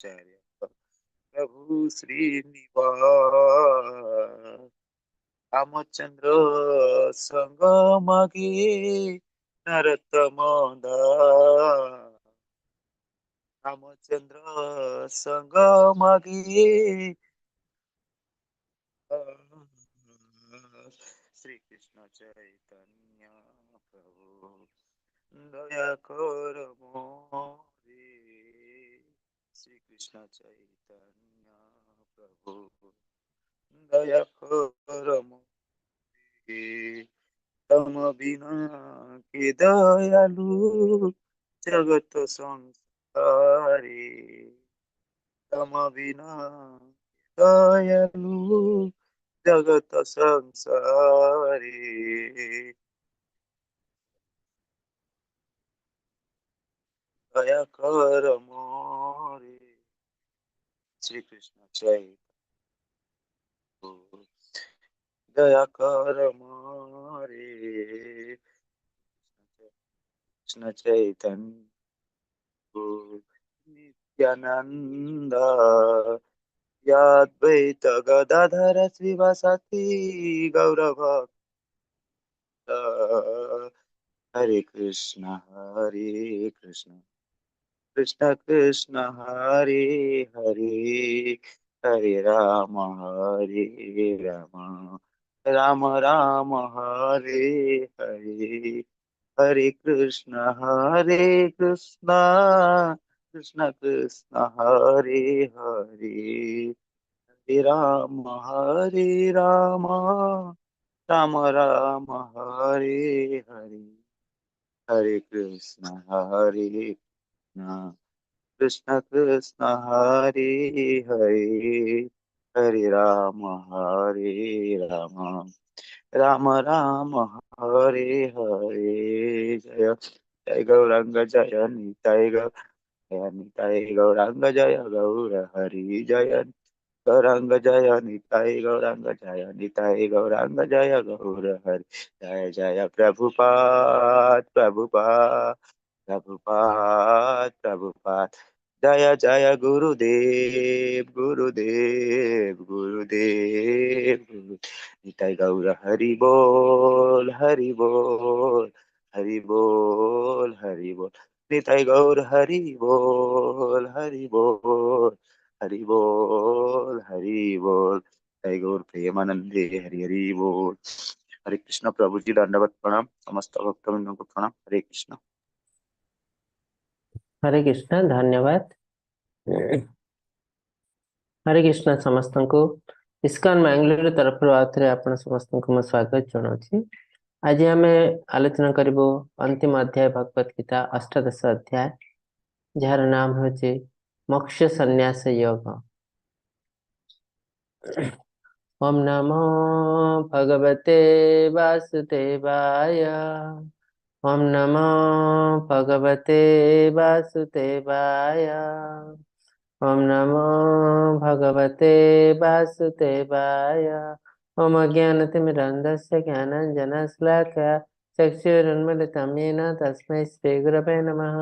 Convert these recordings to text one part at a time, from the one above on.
आचार्य प्रभु श्रीनिवास रामचंद्र संग मगे नरतम दास रामचंद्र संग मगे श्री कृष्ण चैतन्य प्रभु दया कर मोरे श्री कृष्ण चैतन्य प्रभु दया कर मोरे तम बिना के दयालु जगत संसारी तम बिना दयालु जगत संसारी दया कर मोरे श्री कृष्ण चैतन्य दया कर मोरे कृष्ण चैतन्य नित्यानंद याद्वैत गदाधर श्रीवासाति गौरभक्त हरे कृष्ण कृष्ण कृष्ण हरे हरे हरे राम राम राम हरे हरे हरे कृष्ण कृष्ण कृष्ण हरे हरे हरे राम राम राम हरे हरे हरे कृष्ण कृष्ण हरे हरे हरे राम राम राम हरे हरे जय जय गौरांग जय निताय गौरांग जय गौर हरि जय गौरांग जय निताय गौरांग जय गौर हरि जय जय प्रभुपाद जय जय गुरुदेव निताय गौर हरि बोल निताय गौर हरि बोल निताय गौर प्रेमानंदे हरि हरि बोल हरे कृष्ण प्रभु जी दंडवत प्रणाम समस्त भक्तवृंद को प्रणाम हरे कृष्ण हरे कृष्ण धन्यवाद। हरे कृष्ण समस्त को इस्कॉन बेंगलुरु तरफ आउथरे आपण समस्त को मैं स्वागत जनाऊँ। आज आम आलोचना करिबो अंतिम अध्याय भगवत गीता अष्टादश अध्याय जार नाम होचे मोक्ष संन्यास योग। ओम नमो भगवते वासुदेवाय ओम नमो भगवते वासुदेवाय ओम नमो भगवते वासुदेवाय ओम अज्ञानतिमिरन्धस्य ज्ञानाञ्जनशलाकया चक्षुरुन्मीलितं येन तस्मै श्रीगुरवे नमः।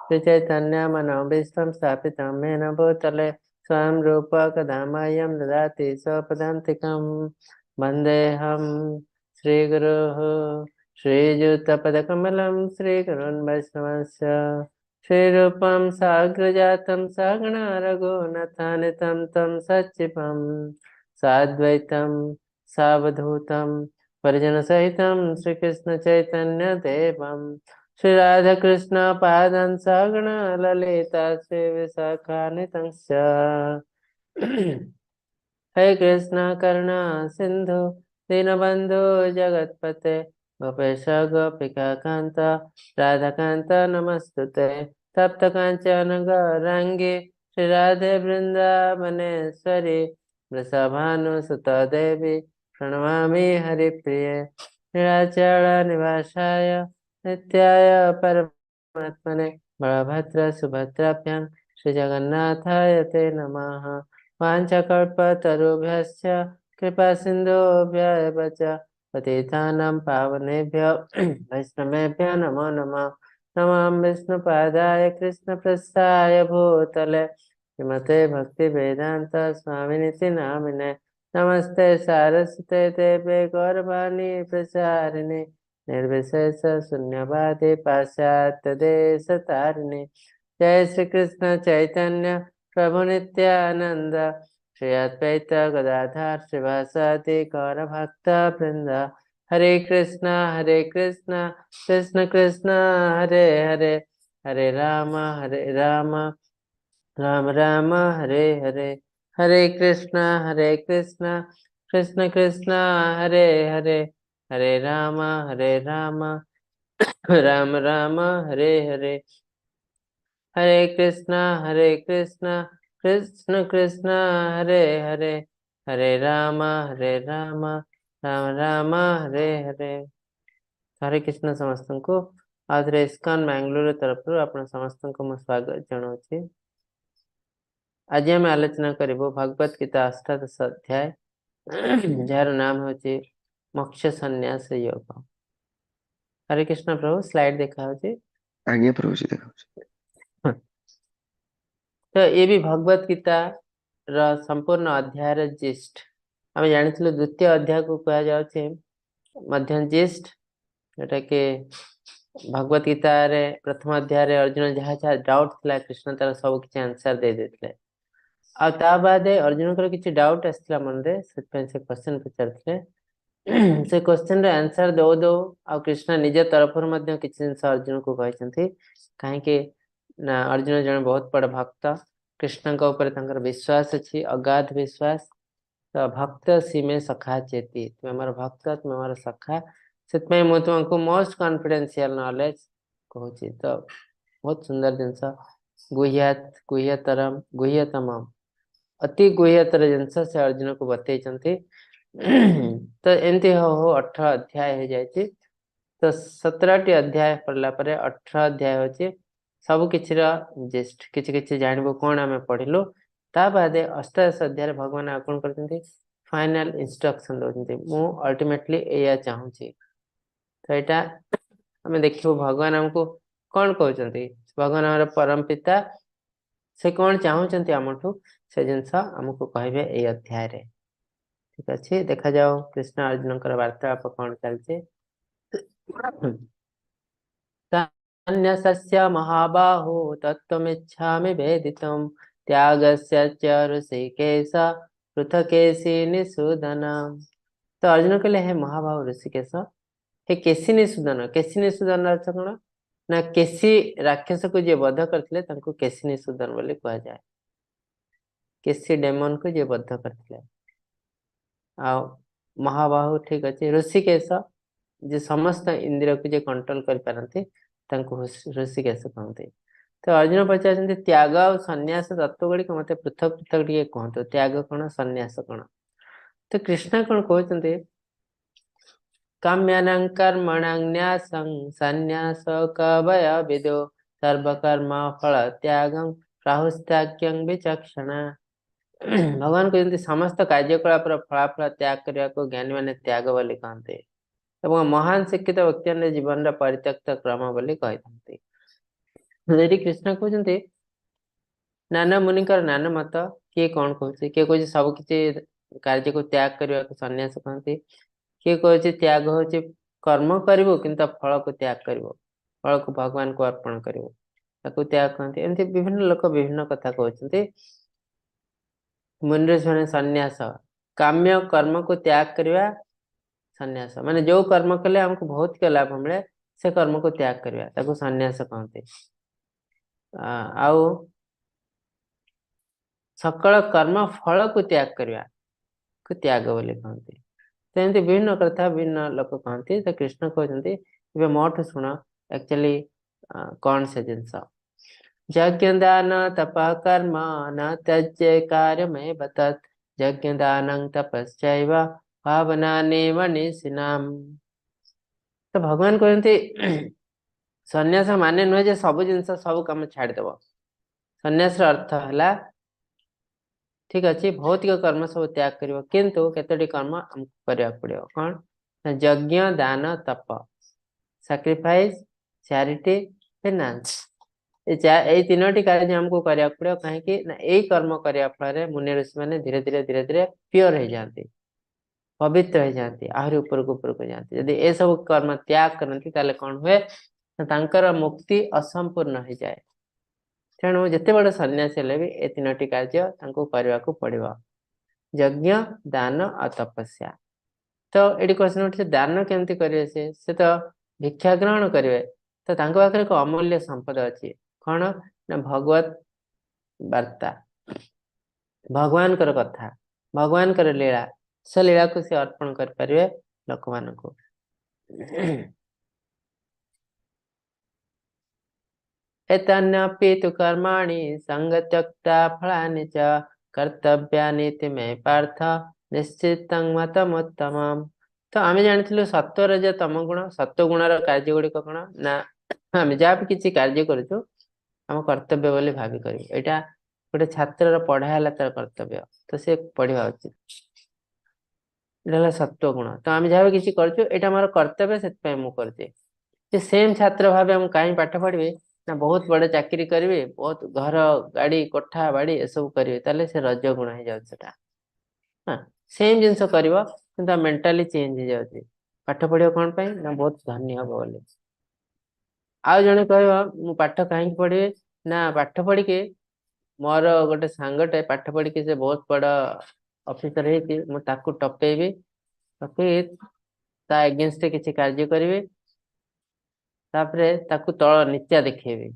श्रीचैतन्यमनोभीष्टं स्थापितं येन भूतले स्वयं रूप कदा मह्यं ददाति स्वपदान्तिकं वन्देऽहं श्रीगुरुः श्रीयुतपदकमलं श्रीगुरुन् वैष्णवंश्च श्रीरूपं साग्रजातं सगुणा रघुनाथान्वितं तं सच्चिवं साद्वैतं सावधूतं परिजनसहितं श्रीकृष्णचैतन्यदेवं श्रीराधाकृष्ण पादं सगुणा ललिता श्रीविशाखान्वितं हे कृष्ण करुणा सिंधु दीनबंधु जगतपते गोपेश गोपिका कांत राधाकांत नमस्तुते तप्त कांचन गौरांगी श्री राधे वृंदावनेश्वरी वृषभानुसुत देवी प्रणमामि हरिप्रिये नीलाचल निवासाय नित्याय परमात्मने बलभद्र सुभद्राभ्यां श्री जगन्नाथाय ते नमः। वाञ्छकल्पतरुभ्यश्च कृपा सिन्धुभ्यः च पतितानां पावनेभ्यो वैष्णवेभ्यो नमो नमः। नमः विष्णुपादाय कृष्णप्रस्थाय भूतले श्रीमते भक्ति वेदांत स्वामिनिति नामिने नमस्ते सारस्वते देवे गौरवाणी प्रचारिणे निर्विशेष शून्यवादी पाश्चात्य देश तारिणे जय श्री कृष्ण चैतन्य प्रभु नित्यानंद श्री अद्वैत गदाधर श्रीवासादि गौर भक्त वृंद हरे कृष्ण कृष्ण कृष्ण हरे हरे हरे राम राम राम हरे हरे हरे कृष्ण कृष्ण कृष्ण हरे हरे हरे राम राम राम हरे हरे हरे कृष्ण कृष्ण कृष्ण हरे हरे हरे राम राम राम हरे हरे हरे कृष्ण समस्त को आधे इस्कॉन मैंगलोर तरफ आपण समस्त को स्वागत जनाऊँ आज आम आलोचना करिबो भगवत गीता अष्टादश अध्याय जार नाम होची मोक्ष संन्यास योग। हरे कृष्ण प्रभु स्लाइड देखा होची आज्ञा प्रभु जी देखा तो ये भी भगवत गीता रा संपूर्ण अध्याय रा जिस्ट हम जानिथिलु द्वितीय अध्याय को कहा जाउछे मध्यम जिस्ट एटा के भगवत गीता रे प्रथम अध्याय रे अर्जुन जहा जहा डाउट थिला कृष्ण तार सब किछ आंसर दे देथिले आ ता बादे अर्जुन को किछ डाउट आस्थिला मन रे से क्वेश्चन पचारथिले से क्वेश्चन रे आंसर दो दो आ कृष्ण निज तरफ मध्य किछ जिंस अर्जुन को कहचंती काहे के ना अर्जुन जन बहुत बड़ भक्त कृष्ण का ऊपर तंकर विश्वास अछि अगाध विश्वास तो भक्त सीमे सखा चेती तुम हमर भक्त तुम हमर सखा सेतमै मु तुमको मोस्ट कॉन्फिडेंशियल नॉलेज कहूची तो बहुत सुंदर जिंस गुह्यात गुह्यतरम गुह्यतम अति गुह्यतर जिंस से अर्जुन को बतई तो एमती हो 18 अध्याय हो जाए तो 17 अध्याय पढ़ला 18 अध्याय होची सब किछि जेस्ट किछि किछि जानबो कोन आमे पढ़िलो ता बादे अष्टादश अध्याय भगवान आ कोन करथि फाइनल इंस्ट्रक्शन दोथि मु अल्टीमेटली एया चाहूची तो एटा हमें देखिबो भगवान हमको कोन कहउचंती भगवान हमर परम पिता से कोन चाहउचंती हमठू से जिंस हमको कहबे ए अध्याय रे ठीक अच्छे देखा जाओ कृष्ण अर्जुन वार्तालाप कौन चलते सन्न्यासस्य महाबाहो तत्त्वमिच्छामि वेदितुं त्यागस्य च ऋषिकेश पृथकेशी निषूदन। तो अर्जुन कहले हे महाबाहो ऋषिकेश हे केशी निषूदन अर्थ कौन ना केशी राक्षस को जे वध करथिले तांको केशी निषूदन बोली कहा जाए केशी डेमन को जे वध करथिले आ महाबाहु ठीक अच्छे ऋषिकेश जे समस्त इंद्रिय को जे कंट्रोल कर पारंते तांको ऋषिकेश कहते तो अर्जुन पचार त्याग और सन्यास तत्व गुड़ी मत पृथक पृथक टे कहतु त्याग कौन सन्यास कौन तो कृष्ण कौन कहते काम्यानां कर्मणां न्यासं सन्यास कवय विदो सर्वकर्म फल त्यागं प्राहुस्त्याग्यं विचक्षणा भगवान कहते समस्त कार्यकलाप फलाफल त्याग करने को ज्ञानी माने त्याग बोली कहते महान शिक्षित व्यक्ति जीवन परित्यक्त क्रम बोली कहते कृष्ण कहते नाना मुनिकर नाना मत किए कौन कहे किए कहे सब किसी कार्य को त्याग करने को सन्यास कहते किए कहे त्याग हूँ कर्म करू किंतु फल को त्याग कर फल को भगवान को अर्पण कर त्याग कहते एमती विभिन्न लोक विभिन्न कथा कहते मुनिष माने सन्यास काम्य कर्म को त्याग करवा सन्यास माने जो कर्म कले हमको बहुत के लाभ मिले से कर्म को त्याग करवा ताको सन्यास कहते आउ सकल कर्म फल को त्याग करवा को त्याग बोली कहते तो एमती विभिन्न कथा विभिन्न लोक कहते तो कृष्ण कहते मोठ शुण एक्चुअली कौन से जिनस यज्ञ दान तप कर्म न त्यज्य कार्यमेव तत् यज्ञ दानं तपश्चैव भावनानि मनीषिणाम्। तो भगवान कहते सन्यास माने नुहे जे सब जिनस सब काम छाड़देव सन्यास अर्थ है ठीक अच्छे भौतिक कर्म सब त्याग कर किंतु केतोटी कर्म हमको करने पड़ो कौन यज्ञ दान तप सैक्रिफाइस चैरिटी फाइनेंस ଏଇ ତିନୋଟି କାର୍ଯ୍ୟ ଆମକୁ କରିବାକୁ ପଡିବ। କାହିଁକି ନା ଏଇ କର୍ମ କରିବା ଫଳରେ ମୁନି ଋଷି ମାନେ ଧୀରେ ଧୀରେ ପିଓର ହେଇଯାଆନ୍ତି, ପବିତ୍ର ହେଇଯାଆନ୍ତି, ଆହୁରି ଉପରକୁ ଯାଆନ୍ତି। ଯଦି ଏସବୁ କର୍ମ ତ୍ୟାଗ କରନ୍ତି ତାହେଲେ କଣ ହୁଏ ନା ତାଙ୍କର ମୁକ୍ତି ଅସମ୍ପୂର୍ଣ୍ଣ ହେଇଯାଏ। ତେଣୁ ଯେତେ ବଡ ସନ୍ନ୍ୟାସୀ ହେଲେ ବି ଏ ତିନୋଟି କାର୍ଯ୍ୟ ତାଙ୍କୁ କରିବାକୁ ପଡିବ, ଯଜ୍ଞ, ଦାନ ଆଉ ତପସ୍ୟା। ତ ଏଠି କ୍ୱେଶ୍ଚନ ଉଠୁଛି ଦାନ କେମିତି କରିବେ? ସେ ତ ଭିକ୍ଷା ଗ୍ରହଣ କରିବେ। ତ ତାଙ୍କ ପାଖରେ ଏକ ଅମୂଲ୍ୟ ସମ୍ପଦ ଅଛି, କଣ ନା ଭଗବତ ବାର୍ତ୍ତା, ଭଗବାନଙ୍କର କଥା, ଭଗବାନଙ୍କର ଲୀଳା। ସେ ଲୀଳାକୁ ସେ ଅର୍ପଣ କରିପାରିବେ ଲୋକମାନଙ୍କୁ। एतन्यपि तु कर्माणि संगत्यक्ता फलानि च कर्तव्यानीति मे पार्थ निश्चितं मतमुत्तमम्। तो आमे जानिथिलु सत्व रज तम गुण, सत्व गुणर कार्य गुड़िक कण ना आमे जहाँ भी किसी कार्य करूछु आम कर्तव्य बोली भावी करू। एटा गोटे छात्रर पढ़ा है तार कर्तव्य, तो से पढ़ा उचित। सत्व गुण, तो आम जहाँ भी किसी करूछु एटा मोर कर्तव्य, से मु करछे। जे सेम छात्र भावे हम कहीं पाठ पढ़िबे ना बहुत बड़े चाकरी करेंगे, बहुत घर गाड़ी कोठा बाड़ी ए सब करेंगे, ताले से रज गुण हो जाउछ सेटा। हां, सेम जिंस करबो किंतु मेंटली चेंज हो जाउछ। पाठ पढ़ियो कोन पई ना बहुत धन्य हबो बोले। आ जने कहबो मु पाठ कहीं पढ़िबे ना, पाठ पढ़ी के मोर गोटे सांगटे पाठ पढ़ी के से बहुत बड़ा ऑफिसर है कि मु ताकू टपेबी, टपे ता अगेंस्ट किसी कार्य करेंगे, तापरे ताकू तळ नीचा देखेबे।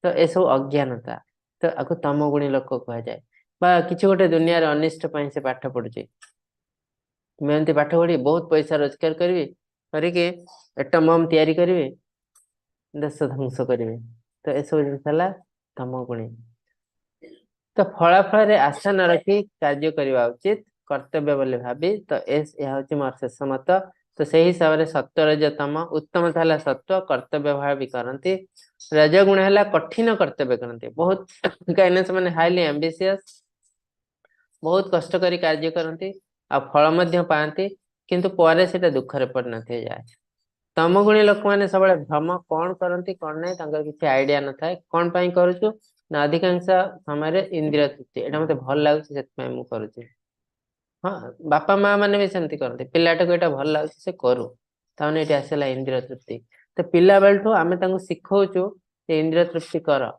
तो ए सब अज्ञानता, तो आको तम गुणी लोक कह जाए। बा किछि गोटे दुनिया रे अनिष्ट पई से पाठ पढुचे, मैं एमती पाठ पढ़ी बहुत पैसा रोजगार करी करके एटम बम तैयारी करेंगे, देश ध्वंस करेंगे। तो ए सब जिन तम गुणी। तो फलाफल रे आशा न रखी कार्य करवा उचित, कर्तव्य बोले भाबी। तो यह हूँ मोर शेष मत। तो से हिसाब से सत्व रजतम, उत्तम था सत्व, कर्तव्य भाव भी करती। रजगुण है कठिन कर्तव्य करते बहुत, कहीं से हाईली एम्बिशियस, बहुत कष्ट करी कार्य करती आ फल पाती, किंतु पर से दुखर परिणत हो जाए। तमगुणी लोक मैंने सब भ्रम कौन करती कौन नहीं किसी आइडिया न था कौन पाई करूछु ना, अधिकांश समय इंद्रिय तृप्ति एटा मते भल लागुछि सेतपय मु करूछि। हाँ, बापा माँ मैंने भी सेमती करते, पिलाटा को एटा भल लागुछि से करू, ताने एटा आसेला इंद्रिय तृप्ति। तो पिला बेलठू आमे तांको सिखौछु जे इंद्रिय तृप्ति कर,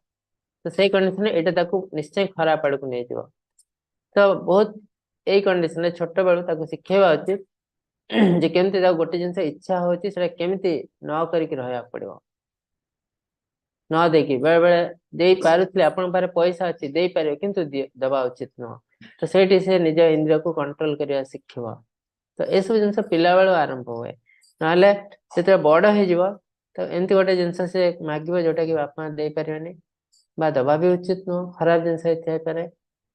तो सेही कंडीशन एटा ताकू निश्चय खराब आड़ को नै जिवो। तो बहुत एई कंडीशन छोट बेलू ताकू सिखेबा उचित जे केमती ताकू गोटे जिंस इच्छा होछि सेटा केमती न करिक रहया पड़िबो, न देखी बेले बेले दे पारुथले आपन पारे पैसा अछि दे पारे किंतु दबा उचित न। तो सेठी से निज इंद्रिय को कंट्रोल करिया सिखिबो। तो ए सब जिंस पिला बेलू आरंभ होए, नाले जेते बड़ हे जिवो तो एमती गोटे जिंस से मागिबो जोटा कि बापा दे पारेनी, बा दबा भी उचित न, खराब जिंस हेथाय पारे,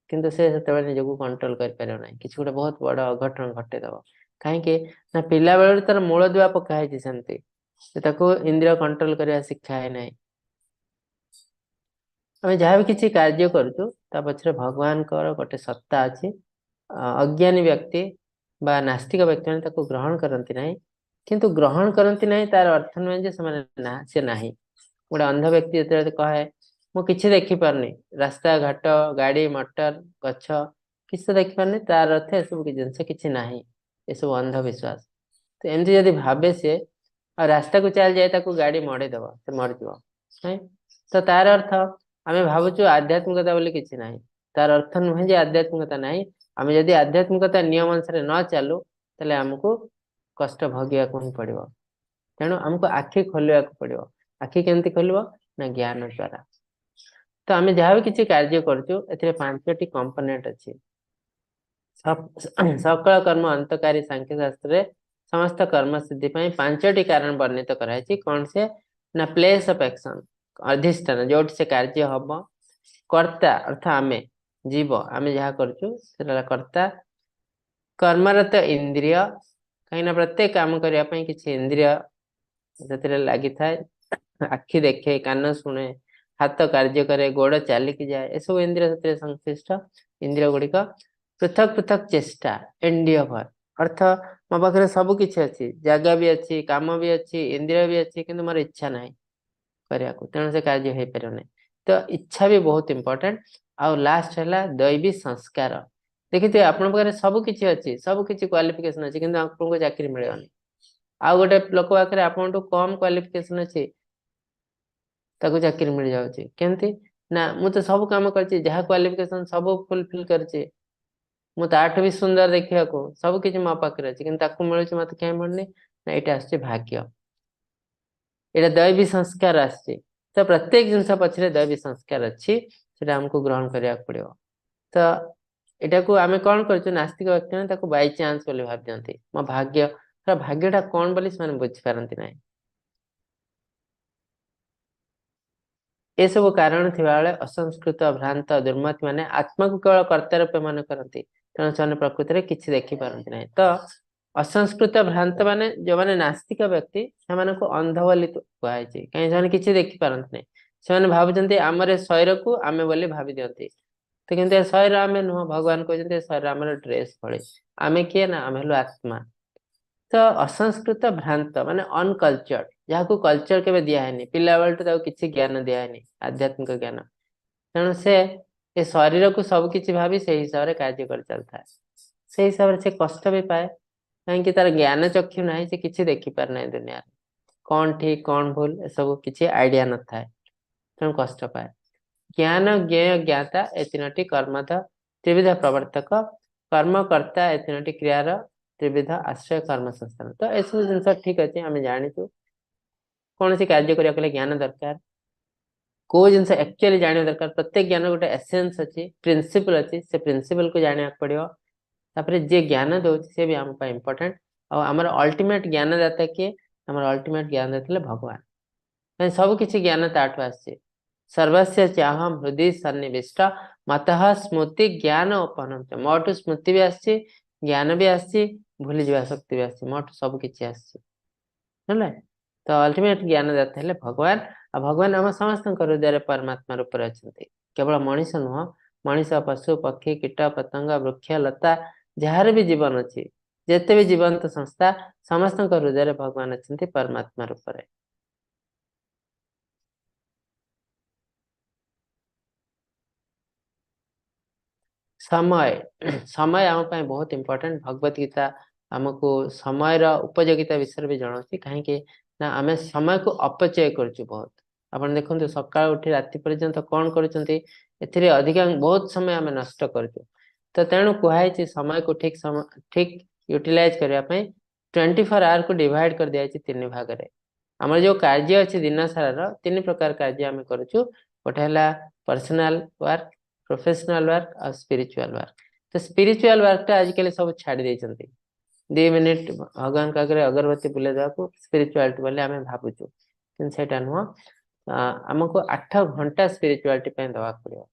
किंतु से सेते निजको कंट्रोल कर पारे नै, किछि गोटे बहुत बड़ अघटन घटे दबो। काहेकि ना पिला बेलू तार मूल दुआ पका है सेमती, ताको इंद्रिय कंट्रोल करिया शिक्षा है नै। आम जहाँ भी किसी कार्य करूँ ता पछरे भगवान गोटे सत्ता अच्छी। अज्ञानी व्यक्ति बा नास्तिक व्यक्ति मैंने ताको ग्रहण करती ना, किंतु ग्रहण करती ना तार अर्थ नुहे जे से ना। गोटे अंध व्यक्ति जो कहे मु किसी देखी पारनी, रास्ता घाट गाड़ी मटर गछ किसी देखी पारनी, तार अर्थ ए सब जिनस किसी ना, ये सब अंधविश्वास। तो एमती जदि भावे सी आ रास्ता को चल जाए ताको गाड़ी मड़ेदब से मरज, तो तार अर्थ आमे भावुचु आध्यात्मिकता बोली किसी ना, तार अर्थ नुहे जे आध्यात्मिकता ना। आमे जदि आध्यात्मिकता नियम अनुसार न चालू ताले हमको कष्ट भोगिया को ही पड़िबो। तेणु हमको आखि खोलिया को पड़िबो। आखि केमती खोलिबो ना ज्ञान द्वारा। तो आमे जहाँ भी किसी कार्य करछु एथिरे पांचटी कंपोनेंट अछि। सकल कर्म अंतकारी सांख्य शास्त्र समस्त कर्म सिद्धि पाई पांचटी कारण वर्णित कराई। कौन से ना प्लेस ऑफ एक्शन, अधिष्ठान जोट से कार्य हम, कर्ता अर्थ आमे जीव आमे जहाँ करछु सेटा कर्ता, कर्मरत इंद्रिय कहीं प्रत्येक काम करने किसी इंद्रिय से लगी थाए, आखि देखे कान शुणे हाथ कार्य करे गोड़ चलिकी जाए, ये सब इंद्रिय से संश्लिष्ट इंद्रिय गुड़िक पृथक पृथक चेष्टा एंडियवर अर्थ मो पाखे सब किसी अच्छी, जगह भी अच्छी, काम भी अच्छी, इंद्रिय भी अच्छी, किंतु मोर इच्छा ना करने, तेणु से कार्य हो पार ना। तो इच्छा भी बहुत इंपोर्टेंट। आउ लास्ट है दैवी संस्कार। देखिए आपण पाखे सब किछि अछि, सब किछि क्वालिफिकेशन अछि, किंतु आपको चाकरी मिलेनी। आउ गोटे लोक पाखे आपन कम क्वालिफिकेशन अछि, ताको चाकरी मिल जाउछि केमती ना। मु तो सब काम करछि, जहा क्वालिफिकेशन सब फुलफिल करछि, मु ताठ भी सुंदर देखिया को सब किछि मो पाखे अछि, किंतु ताको मिलुछि मते काय मिलनी ना। एटा आछि भाग्य, एटा दैवी संस्कार आछि। तो प्रत्येक जिनस पछरे दैवी संस्कार अछि, सेटा हमको ग्रहण करिया पड़ियो। तो एटा को आमे कोन करछु, नास्तिक व्यक्ति ने ताको बाय चांस बोली भाब दियंती, मो भाग्य। तो भाग्यटा कोन बोली से माने बुझि पारंती नाही। ए सब कारण थिबा बेले असंस्कृत भ्रांत दुर्मत माने आत्मा को केवल कर्ता रूपे मन करंती, तेणु से प्रकृति रे किछि देखि पारंती नाही। तो असंस्कृत भ्रांत माने जो माने नास्तिक व्यक्ति से माने को अंध बोली कहै छै, कहीं से किछि देखि पारंती नाही। से माने भाबुचंती हमरे शरीर को आमे बोली भाबी दियंती। तो किंतु शरीर आमे नुह, भगवान कहते शरीर आमर ड्रेस भले, आमे किए ना, आमे हलो आत्मा। तो असंस्कृत भ्रांत माने अनकल्चर्ड, जहाँ को कल्चर केबे दिया है नहीं, पिला बेलटू ताको किछि ज्ञान दिया है नहीं, आध्यात्मिक ज्ञान। तेणु से ए शरीर को सब किछि भाबी से हिसाब रे कार्य कर चलता है, से हिसाब से कष्ट भी पाए, कहीं तार ज्ञान चक्षु नाही, से किछि देखि पार नाही दुनिया रे, कौन ठीक कौन भूल ए सब किछि आइडिया न थाए, तेणु कष्ट पाए। ज्ञान ज्ञेय ज्ञाता ए तीनोटी कर्मठ त्रिविध प्रवर्तक, कर्मकर्ता ए तीनोटी क्रियार त्रिविध आश्रय कर्म संस्थान। तो ए सब जिनस ठीक अच्छे, आम जाचु कौन सी कार्य करिया ज्ञान दरकार, को जिनस एक्चुअली जाना दरकार। प्रत्येक ज्ञान गोटे एसेंस अच्छी, प्रिंसिपल अच्छी, से प्रिंसिपल को जाना पड़ो। तापर जे ज्ञान दौर से भी आम इम्पोर्टेंट। आमर अल्टीमेट ज्ञानदाता किए, आमर अल्टीमेट ज्ञानदाता भगवान। सब किछि ज्ञान ताठू आसे। सर्वस्य चाहम हृदय सन्निविष्ट मतः स्मृति ज्ञान उपनम, मोटू स्मृति भी आसी, ज्ञान भी आसी, भूली जावा शक्ति भी आसी, मोटू सब किछि आसी। तो अल्टीमेट ज्ञानदाता हेले भगवान। आ भगवान आम समस्त हृदय परमात्मा रूप अच्छा, केवल मनीष नुह, मनीष पशु पक्षी कीट पतंग वृक्ष लता जार भी जीवन अच्छी, जिते भी जीवंत संस्था समस्त हृदय भगवान अच्छा परमात्मा रूप में। समय समय आम बहुत इंपोर्टेंट। भगवत गीता आमको समय उपयोगिता विषय भी जनाऊँ, कहीं ना आम समय को अपचय करुँ बहुत। आप देखते सका उठी राति पर्यंत कौन कर अधिका बहुत समय आम नष्ट करूँ। तो तेणु कहुई समय को ठीक समय ठीक यूटिलाइज करने 24 आवर को डिवाइड कर दिया तीन भाग में। आम जो कार्य अच्छे दिन सारा तीन प्रकार कार्य आम करुँ, गोटे है पर्सनाल वर्क, प्रोफेशनल वर्क और स्पिरिचुअल वर्क। तो स्पिरिचुअल वर्क टा आजिकल सब छाड़ी देइछन्ती। 2 मिनिट भगवान का अगरबत्ती बुले देवा स्पिरिचुआलिटी बोले आम भावुचु, किंतु सेटा नुह। आमको 8 घंटा स्पिरिचुआलिटी दवा पड़ो।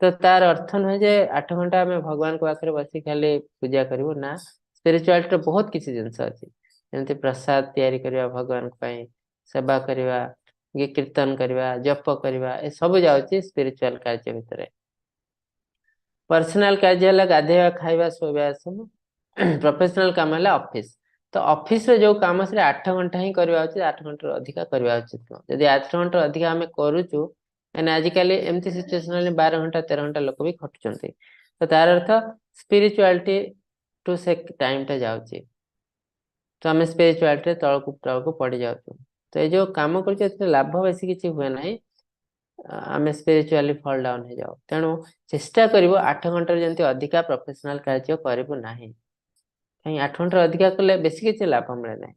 तो तार अर्थ नुहे जे 8 घंटा आम भगवान को आखिर बस खाली पूजा करूँ ना। स्पिरिचुआलिटी बहुत किसी जिनस अच्छी, जमी प्रसाद तैयारी करवा, भगवान सेवा करवा, ये कीर्तन करवा, जप करवा, ए सब जाऊँगी स्पिरिचुअल कार्य भितर। पर्सनाल कार्य है गाधेवा खाइबा शोवा सब। प्रोफेशनल काम है ऑफिस। तो ऑफिस रे जो काम से 8 घंटा ही करवा उचित, 8 घंटा अधिका करवा उचित नुह। यदि 8 घंटा अधिका आम करूचु, आजिकल एमती सिचुएशन 12 घंटा 13 घंटा लोक भी खटुचंती। तो तार अर्थ स्पिरिचुआलिटी टू से टाइम टा जाउची, तो आम स्पिरिचुआलिटी तलकू पड़ी जाऊँ। तो ये जो काम कर लाभ बेसी किसी हुए ना, आम स्पिरिचुआली फॉल डाउन हो जाओ। तेणु चेष्टा करिवो 8 घंटा जंती अधिका प्रोफेशनल कार्य करिवो नाही, कहीं 8 घंटा अधिका कले बेसी किसी लाभ मिले ना।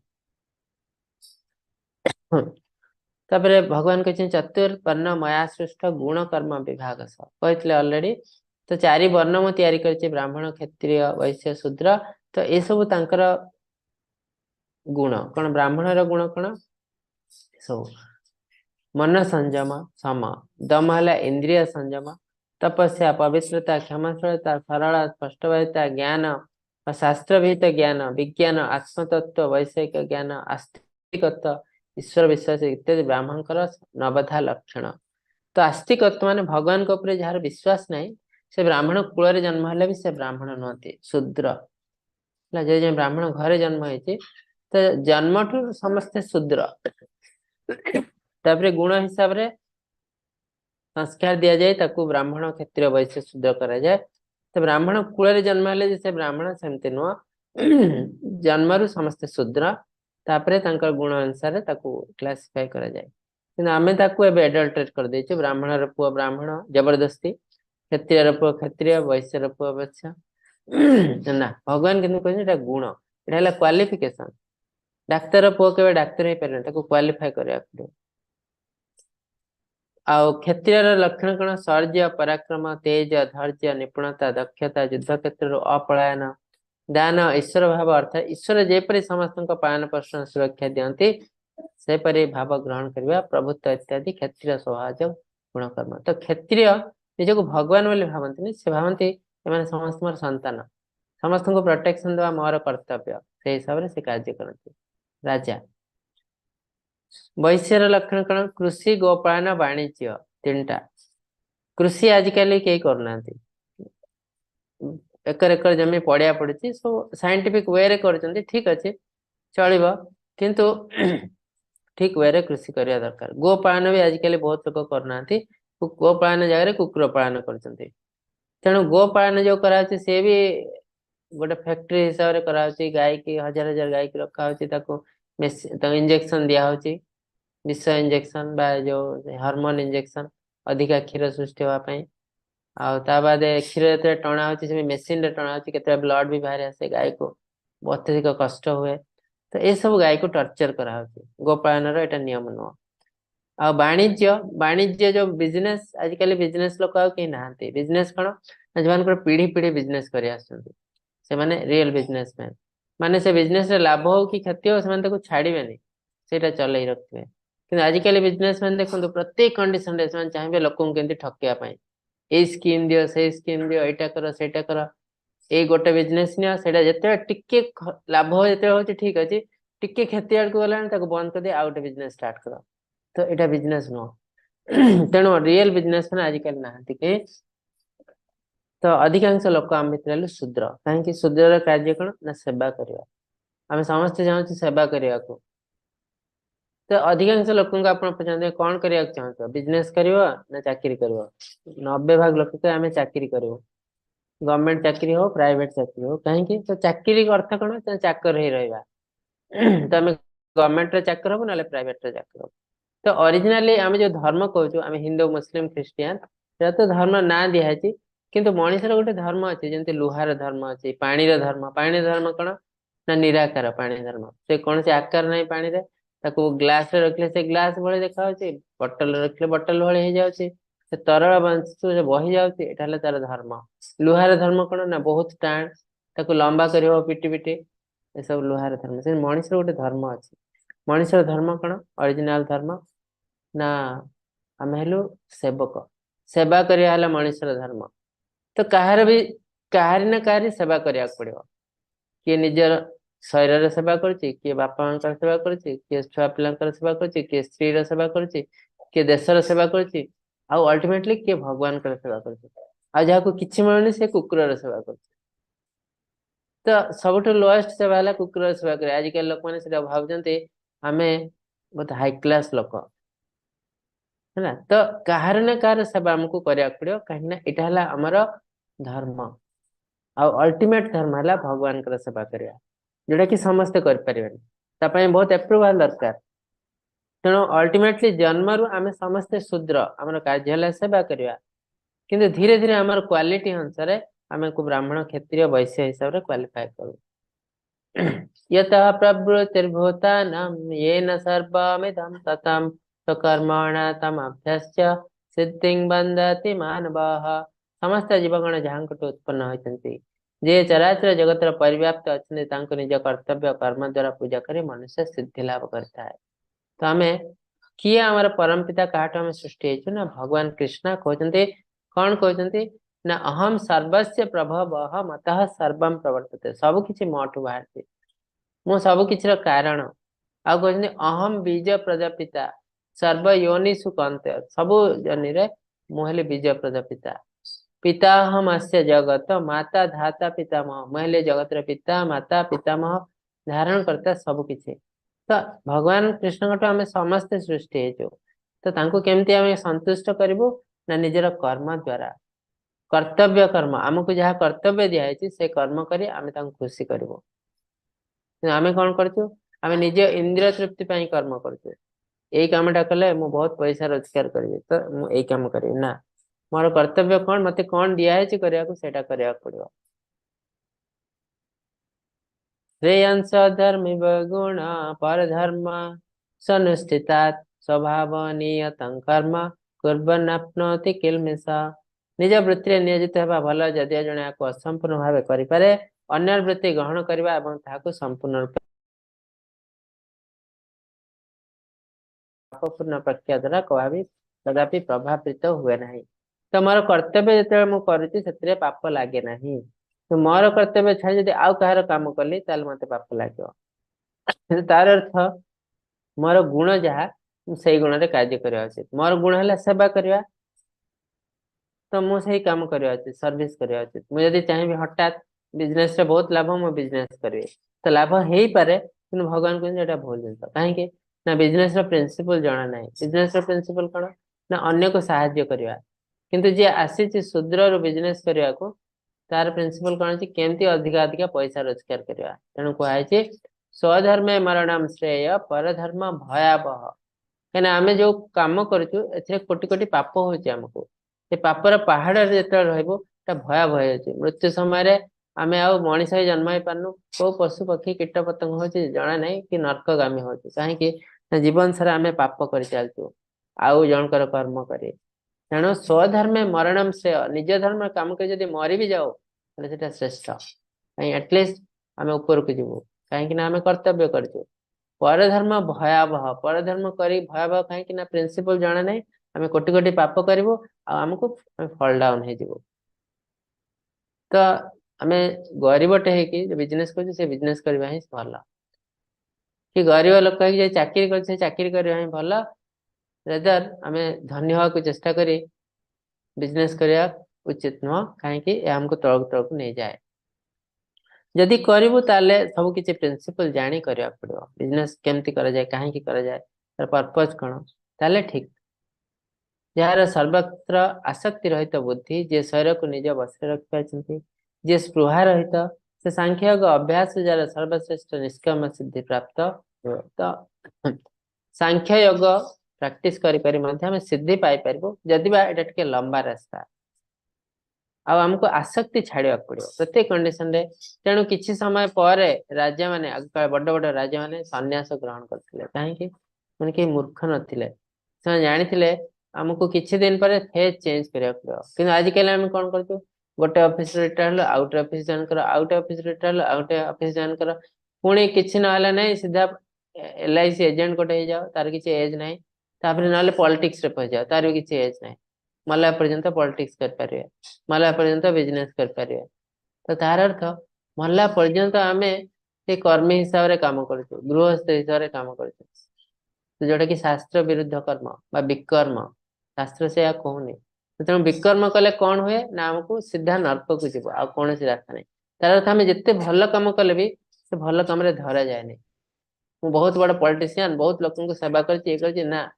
तापरे भगवान कहते चतुर्वर्ण मया सृष्ट गुण कर्म विभाग कहते ऑलरेडी। तो 4 वर्ण मु तैयारी करछि, ब्राह्मण क्षत्रिय वैश्य शूद्र। तो ये सब तांकर गुण कौन, ब्राह्मण गुण कौन सब मन संयम सम, दम है इंद्रिय संयम, तपस्या पवित्रता क्षमाशीलता सरल स्पष्टवादिता ज्ञान और शास्त्रविहित ज्ञान विज्ञान आत्मतत्व वैषयिक ज्ञान आस्तिकत्व ईश्वर विश्वास इत्यादि ब्राह्मण 9 लक्षण। तो आस्तिकत्व मान भगवान के ऊपर जार विश्वास नहीं, से ब्राह्मण कूल जन्म हेले भी से ब्राह्मण नुहति, शूद्र। जो ब्राह्मण घरे जन्म होती, तो जन्म ठू समस्ते शूद्र। तापरे गुण हिसाब रे संस्कार दिया जाए ताकू ब्राह्मण क्षत्रिय वैश्य शूद्र करा जाए। तो ब्राह्मण कूल जन्म हेले से ब्राह्मण सेमती नुह जन्मरु समस्त शूद्र तापरे तांकर गुण अनुसार ताकू क्लासिफाई करा जाए। किंतु आमे ताकू एबे एडल्ट्रेट कर देछु ब्राह्मण र पुओ ब्राह्मण जबरदस्ती क्षत्रिय र पुओ क्षत्रिय वैश्य र पुओ वैश्य ना भगवान किंतु कहने एटा गुण एटा हला क्वालिफिकेशन। डाक्तर पुओ केबे डाक्तर हे परने ताकू क्वालिफाई करया पड़ो। आउ क्षत्रिय लक्षण कौन शौर्य पराक्रम तेज धैर्य निपुणता दक्षता युद्ध क्षेत्र अपलायन दान ईश्वर भाव अर्थात ईश्वर जेपरी समस्त पालन पोषण सुरक्षा दियंती सेपरी भाव ग्रहण करवा प्रभुत्व इत्यादि क्षत्रिय स्वभाव गुणकर्म। तो क्षत्रिय निज को भगवान बोली भावती से भावती एमाने समस्त संतान समस्त को प्रोटेक्शन देवा मोर कर्तव्य से हिसाब से कार्य करती। राजा वैश्यर लक्षण कौन कृषि गोपालन वाणिज्य तीनटा कृषि आजिकल कई करना एकर एकर जमी पड़िया पड़ी सब साइंटिफिक वे रे करछन्ती ठीक अच्छे चलिबो किंतु ठीक वे रे कृषि करिया दरकार। गोपालन भी आजिकल बहुत लोग करना गोपालन जगह कुकुर पालन करछन्ती तेणु गोपालन जो करा सी भी गोटे फैक्ट्री हिसाब से करा गाय की हजार हजार गाय की रखा इंजेक्शन दिया होची विष इंजेक्शन बा जो हार्मोन इंजेक्शन अधिका क्षीर सृष्टि होगापी बाद क्षीर जो टणा हो मेसीन टणा हो ब्लड भी बाहर आसे गाय को अत्यधिक कष्ट हुए तो ये सब गाय को टर्चर करा गोपालन एटा नियम नुह। आ वाणिज्य वाणिज्य जो बिजनेस आजिकल बिजनेस लोक कहीं ना बिजनेस कौन जो पीढ़ी पीढ़ी बिजनेस कर रियल बिजनेसमैन माने से बिजनेस लाभ हो कि क्षति हो से छाड़े से चल रखिए कि आजिकल बिजनेसमैन देखो प्रत्येक कंडीशन चाहिए लोक ठकिया ए स्कीम दियो से स्कीम दियो एटा कर सेटा कर ए गोटे बिजनेस नियो सेटा जते टिके लाभ जते होची ठीक अछि टिके क्षति आड़ को गलान ताको बंद कर दे आ गोटे बिजनेस स्टार्ट कर तो एटा बिजनेस नो तेणु रियल बिजनेसमैन आजिकल नाहंती के तो अधिकांश लोक आम भितर शूद्र कहीं शूद्र कार्य कौन ना सेवा करवा आम समस्ते चाहूँ सेवा करने को तो अधिकांश लोक आप पचाते कौन करने चाहत बिजनेस कर ना चाकरी कर 90% लोक तो आम चाकरी करूँ गवर्नमेंट चाकरी हो प्राइवेट चाकरी हो कहीं तो चाकरी अर्थ कौन चाकर ही रहा तो आम गवर्नमेंट चाकर हो ना प्राइवेट चाकर हो। तो ओरिजिनली आम जो धर्म कहूँ आम हिंदू मुस्लिम ख्रीस्टियान तो धर्म ना दिखाई किंतु मनुष्यर गोटे धर्म अच्छे जमी लुहार धर्म अच्छे पानी धर्म कौन ना निराकार पानी धर्म से कौन से आकार ना पानी ग्लास रखले से ग्लास भाई देखा बटल रखले बटल भाई हो जाए तरल बंश बही जाए तार धर्म। लुहार धर्म कौन ना बहुत टाण ताको लंबा कर पिटी पिटी ये सब लुहार धर्म से मनुष्य गोटे धर्म अच्छे मनुष्य धर्म कौन ओरिजिनल धर्म ना आम हेलु सेवक सेवा करिया मनुष्यर धर्म। तो कहार भी कहारी ना कहारी सेवा करिया पड़ो किए निजर शरीर सेवा करुच्ची किए बापा मां सेवा करुच्ची किए छुआ पिला सेवा करुच्ची किए स्त्री सेवा करुच्ची किए देशर सेवा करुच्ची आउ अल्टीमेटली किए भगवान सेवा करुच्ची आ जहाँ किछि मिलुनी से कुकुर सेवा करुच्ची। तो सबुठ लोएस्ट सेवा है कुकुर सेवा करे आजिकल लोक मैंने भावुंट आम बहुत हाई क्लास लोक है ना। तो कहार ना कहार सेवा आमको करिया पड़ो कहीं यहाँ आमर धर्म अल्टीमेट धर्म है भगवान सेवा करवा जोटा कि समस्ते करें बहुत एप्रुवाल दरकार। तेणु अल्टीमेटली जन्म रु आम समस्ते शूद्र आमर कार्य सेवा करवा किंतु धीरे धीरे आमर क्वालिटी अनुसार आम को ब्राह्मण क्षत्रिय वैश्य हिसाब से क्वालिफाई करूँ। यतः प्रवृत्तिर्भूतानां येन सर्वमिदं ततं स्वकर्मणा तमभ्यस्य सिद्धिं बन्धति मानवः। समस्त जीवगण जहाँ उत्पन्न होती जे चराचर जगत परिव्याप्त अच्छा निज कर्तव्य कर्म द्वारा पूजा कर मनुष्य सिद्धि लाभ करता है। तो आम किए आमर परम पिता काटू आम सृष्टि ना भगवान कृष्ण कहते कौन कहते ना अहम सर्वस्य प्रभव मतः सर्वम प्रवर्तते सबकि मोठू बाहर मु सबकि कारण आ कहते अहम बीज प्रजापिता सर्व योनिषु कंते सबु जनी रे मुहले बीज प्रजापिता पिताहम अस्य जगत माता धाता पितामह मुहले जगत रे पिता माता पितामह धारण करता सबकि तो भगवान कृष्ण आम समस्ते सृष्टि तो केमती आम संतुष्ट करूँ ना निजर कर्म द्वारा कर्तव्य कर्म आमको जहाँ कर्तव्य दिखाई से कर्म करी आमे तांको खुशी करबो आमे कौन करछु आमे निज इंद्रिय तृप्ति पाई कर्म करछु एई कामटा कले मु बहुत पैसा रोजगार करिवे तो मु एई काम करिवे ना मोर कर्तव्य कौन मते कौन दिया है करिया को सेटा करिया पड़िबो श्रेयांश धर्म गुण पर धर्म सनुष्ठितात स्वभाव नियतं कर्म कुर्वन्नाप्नोति किल्मिषा निज वृत्ति नियोजित हेबा भल जदि जणे आको असंपूर्ण भावे करि पारे अन्य वृत्ति ग्रहण करबा एवं ताहाको संपूर्ण रूप पूर्ण प्रक्रिया द्वारा कभी कदापि प्रभावित हुए नहीं तो मोर कर्तव्य जो मुझे करुच्ची से पाप लगे ना तो मोर कर्तव्य छाड़ी जब आउ कहार काम कली मत पाप लगे तार अर्थ मोर गुण जहाँ से गुण रे कार्य करवा उचित मोर गुण है सेवा करवा तो मुझे काम करवा उचित सर्विस करवा उचित मुझे चाहिए हठात बिजनेस रे बहुत लाभ मु बिजनेस करी तो लाभ हो पारे कि भगवान कहते भूल जिन कहीं ना बिजनेस प्रिंसिपल जना ना बिजनेस प्रिंसिपल कौन ना अन्य को साहाय्य करवा किंतु जी आसी शूद्र बिजनेस करने को तार प्रिंसिपल कौन अच्छी केमती अधिका अधिका पैसा रोजगार करवा तेणु कहुई स्वधर्मे मरणम श्रेय परधर्म भयावह कहीं आम जो कम करुचु कोटि कोटि पाप होमको ये पापर पहाड़ जो रहा भयावह हो मृत्यु समय आम आ मनीष जन्म हो पार्नु कौ पशु पक्षी कीट पतंग हो जना ना कि नर्कगामी हो कहीं जीवन सारा आम पाप कर चलचु आउ जनकर कर्म करे तेणु स्वधर्मे मरणम श्रेय निज धर्म काम कर मरी भी जाओ श्रेष्ठ कहीं एटलिस्ट आम ऊपर को जीवु कहीं आम कर्तव्य करचु परधर्म भयावह परधर्म करी भयावह कहीं प्रिंसिपल जना ना आम कोटि कोटि पाप करूँ आमको फल डाउन हो तो आम गरीबटे हो बिजनेस कर बिजनेस करवा ही भल कि गरीब लोक चाकरी कर चाकरी करवा ही भल रेदर आम धनी हवा को चेष्टा करी बिजनेस करवा उचित नुह कहीं आमको तलक तलक नहीं जाए जदि करू ताले सब किसी प्रिंसिपल जानी करने पड़ो बिजनेस केमती करा जाए कहीं करा जाए तार पर्पज कौन ताले ठीक जार सर्वत्र आसक्ति रहित बुद्धि जे शरीर को निज बस रखी जे स्पृहा रहित से सांख्य अभ्यास जार सर्वश्रेष्ठ निष्काम सिद्धि प्राप्त तो सांख्य योग प्रैक्टिस करी सिद्धि पाई पार जदि टे लंबा रास्ता आमको आसक्ति छाड़ा पड़ो प्रत्येक कंडीशन रे तेणु किसी समय पर राजा माने बड़ बड़ राजा माने सन्यास ग्रहण करते कहीं कहीं मूर्ख नथिले जानी आमको किसी दिन पर फेज चेंज करा पड़ो कि आजिकल आम कौन कर गोटे ऑफिस रिटायर आउटे ऑफिस जॉइन कर आउटे ऑफिस रिटायर आउटे ऑफिस जॉइन कर पुणी किसी ना नहीं सीधा LIC एजेंट गोटे जाओ तार किसी एज ना ना पॉलिटिक्स रे पहुंच जाओ तार भी किसी एज ना मला पर्यंत पॉलिटिक्स कर मला पर्यंत बिजनेस कर तो तार अर्थ मला पर्यंत आम से कर्मी हिसाब से काम कर गृहस्थ हिसाब से काम कर जोटा कि शास्त्र विरुद्ध कर्म बा विकर्म शास्त्र से या कहूनी तेणु विकर्म कले कौन हुए ना आमको सीधा नर्क को जीव आ कौन रास्ता नहीं तार अर्थ आम जिते भल कम कले भी से भल कम धरा जाए नहीं मु बहुत बड़ पॉलिटिशियन बहुत लोक सेवा कर ना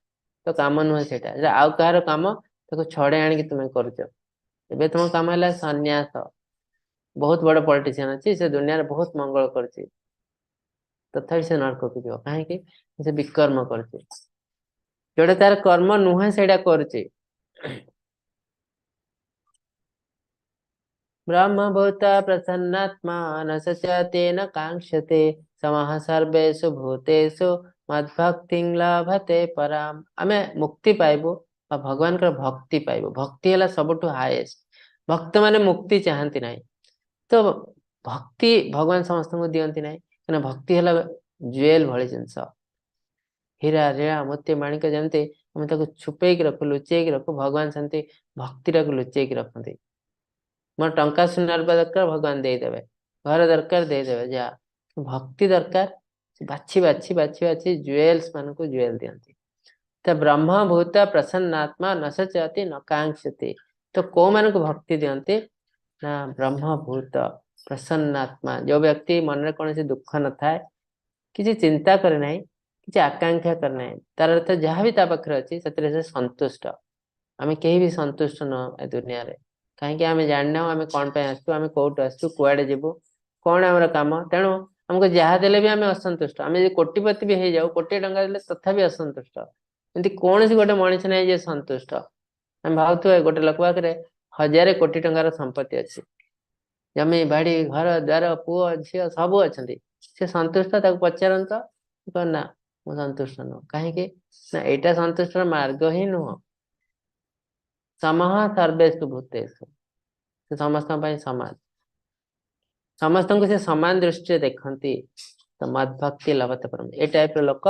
तो काम नुहे से आउ कहार काम तो छड़े आनिक तुम्हें कर तुम काम है सन्यास बहुत बड़ पॉलिटिशियन अच्छी से दुनिया रे बहुत मंगल कर तथापि से नर्क को जीव कहीं से विकर्म कर जोटा तार कर्म नुहे से कर ब्रह्मभूत प्रसन्नात्मा न तेन कांक्षते समः सर्वेषु भूतेषु मद्भक्ति लभते पराम आमे मुक्ति पाइबो भगवान का भक्ति पाइबो भक्ति है सबुठु हाईएस्ट भक्त माने मुक्ति चाहती ना तो भक्ति भगवान समस्त को दियंती ना कहीं भक्ति है जुएल भली जिनस हीरा रेड़ा मोती माणिक जमती आम छुपे रखु लुचेक रखु भगवान सेमती भक्ति लुचेक रखती मोर टंका सुनार दरकार भगवान देदेवे घर दरकार देदेवे जा भक्ति दरकार बाछी बाछी बाछी बाछी जुएल्स मान को जुएल दियंती तो ब्रह्मभूत प्रसन्नात्मा न सचती न कांक्षति तो कौ मान को भक्ति दियंती ना ब्रह्मभूत प्रसन्नात्मा जो व्यक्ति मन में कौन सी दुख न था किसी चिंता करे ना किसी आकांक्षा करना तार अर्थ जहाँ भी पाखे अच्छी से संतुष्ट आमे केही भी संतुष्ट न ए दुनिया रे कहीं आमे जानना आमे कौन पे आसु आमे कोट आसु कुआडे जीवु कौन हमर काम तेणु हमको जहाँ देले भी आमे असंतुष्ट आमे कोटिपति भी हे जाऊ कोटी टंका देले तथापि असंतुष्ट एमती कौन सी गोटे मनीष नहीं जे संतुष्ट आम भावुए गोटे लोक पाखे 1000 कोटी टंकार संपत्ति अच्छी जमी बाड़ी घर द्वार पुओ झील सब अच्छा से संतुष्ट पचारत ना मु संतुष्ट नुह कहीं ना यहाँ संतुष्ट मार्ग ही नुह समः सर्वेषु भूतेषु से समस्त समान समस्त को से समान दृष्टि देखती तो मद भक्ति लभते परम ए टाइप लोक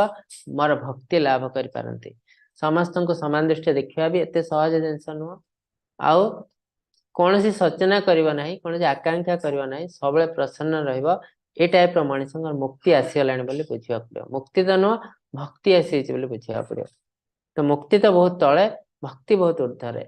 मोर भक्ति लाभ कर पारती समस्त को समान दृष्टि देखा भी एत सहज जिनस नुह आउ कौन सी सचना करना ना कौन सी आकांक्षा करना ना सब प्रसन्न रहिबो ए टाइप मनीष मुक्ति आसीगला बुझा पड़ो मुक्ति तो नुह भक्ति आसी बुझा पड़ो तो मुक्ति तो बहुत तले भक्ति बहुत ऊर्धरे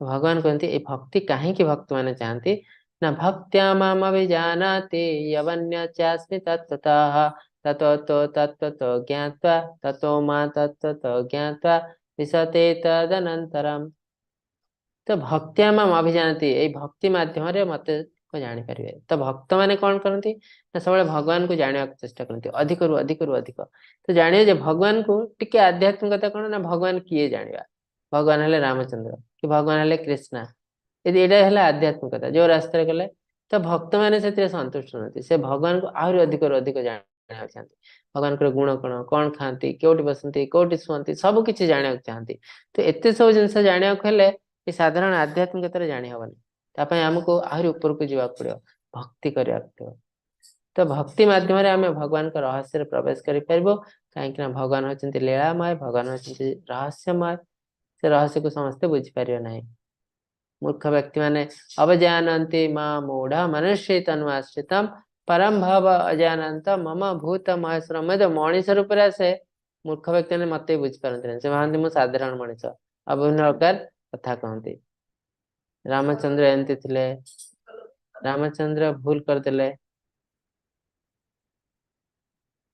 तो भगवान कहते ये भक्ति कहीं भक्त मैंने चाहती ना भक्त्या माम अभिजानाति यवन्य चास्मि तत्त्वतः ततो तत्त्वतो ज्ञात्वा ततो मा तत्त्वतो ज्ञात्वा विशते तदनन्तरम् तो भक्त्या माम अभिजानती ये भक्ति माध्यम मत को जानी पारे तो भक्त मैंने कौन करती ना सब भगवान को जाना चेष्टा करती अधिक रु अधिक रु अधिक तो जानिए भगवान को टिके आध्यात्मिकता कौन ना भगवान किए जाना भगवान हेले रामचंद्र कि भगवान हेले कृष्णा यदि यहाँ आध्यात्मिकता जो रास्ते गले तो भक्त मैंने से संतुष्ट नहीं से भगवान को आहरी अधिक रु अधिक जाना चाहती भगवान गुण कौन कौन खाती कौटी बसती कौटी शुंती सब किसी जाना चाहती तो एत सब जिन जाना ये साधारण आध्यात्मिकता जानी हेनी आमको आहरी ऊपर को जावाक पड़ो भक्ति करने पड़ो तो भक्ति माध्यम आम भगवान का रहस्य प्रवेश कर कहीं भगवान होती लीलामय भगवान होती रहस्यमय से रहस्य को समस्ते बुझीपारे ना मूर्ख व्यक्ति माने अवजानन्ति मां मूढ़ मनुष्य तन्वाश्रित परम भाव अजानत मम भूत महेश्वर मैं तो मनीष रूप से मूर्ख व्यक्ति ने मत बुझीपारती से भावती मुझे साधारण मनीष अभिन्न प्रकार कथा कहती रामचंद्र एमती थे रामचंद्र भूल करदे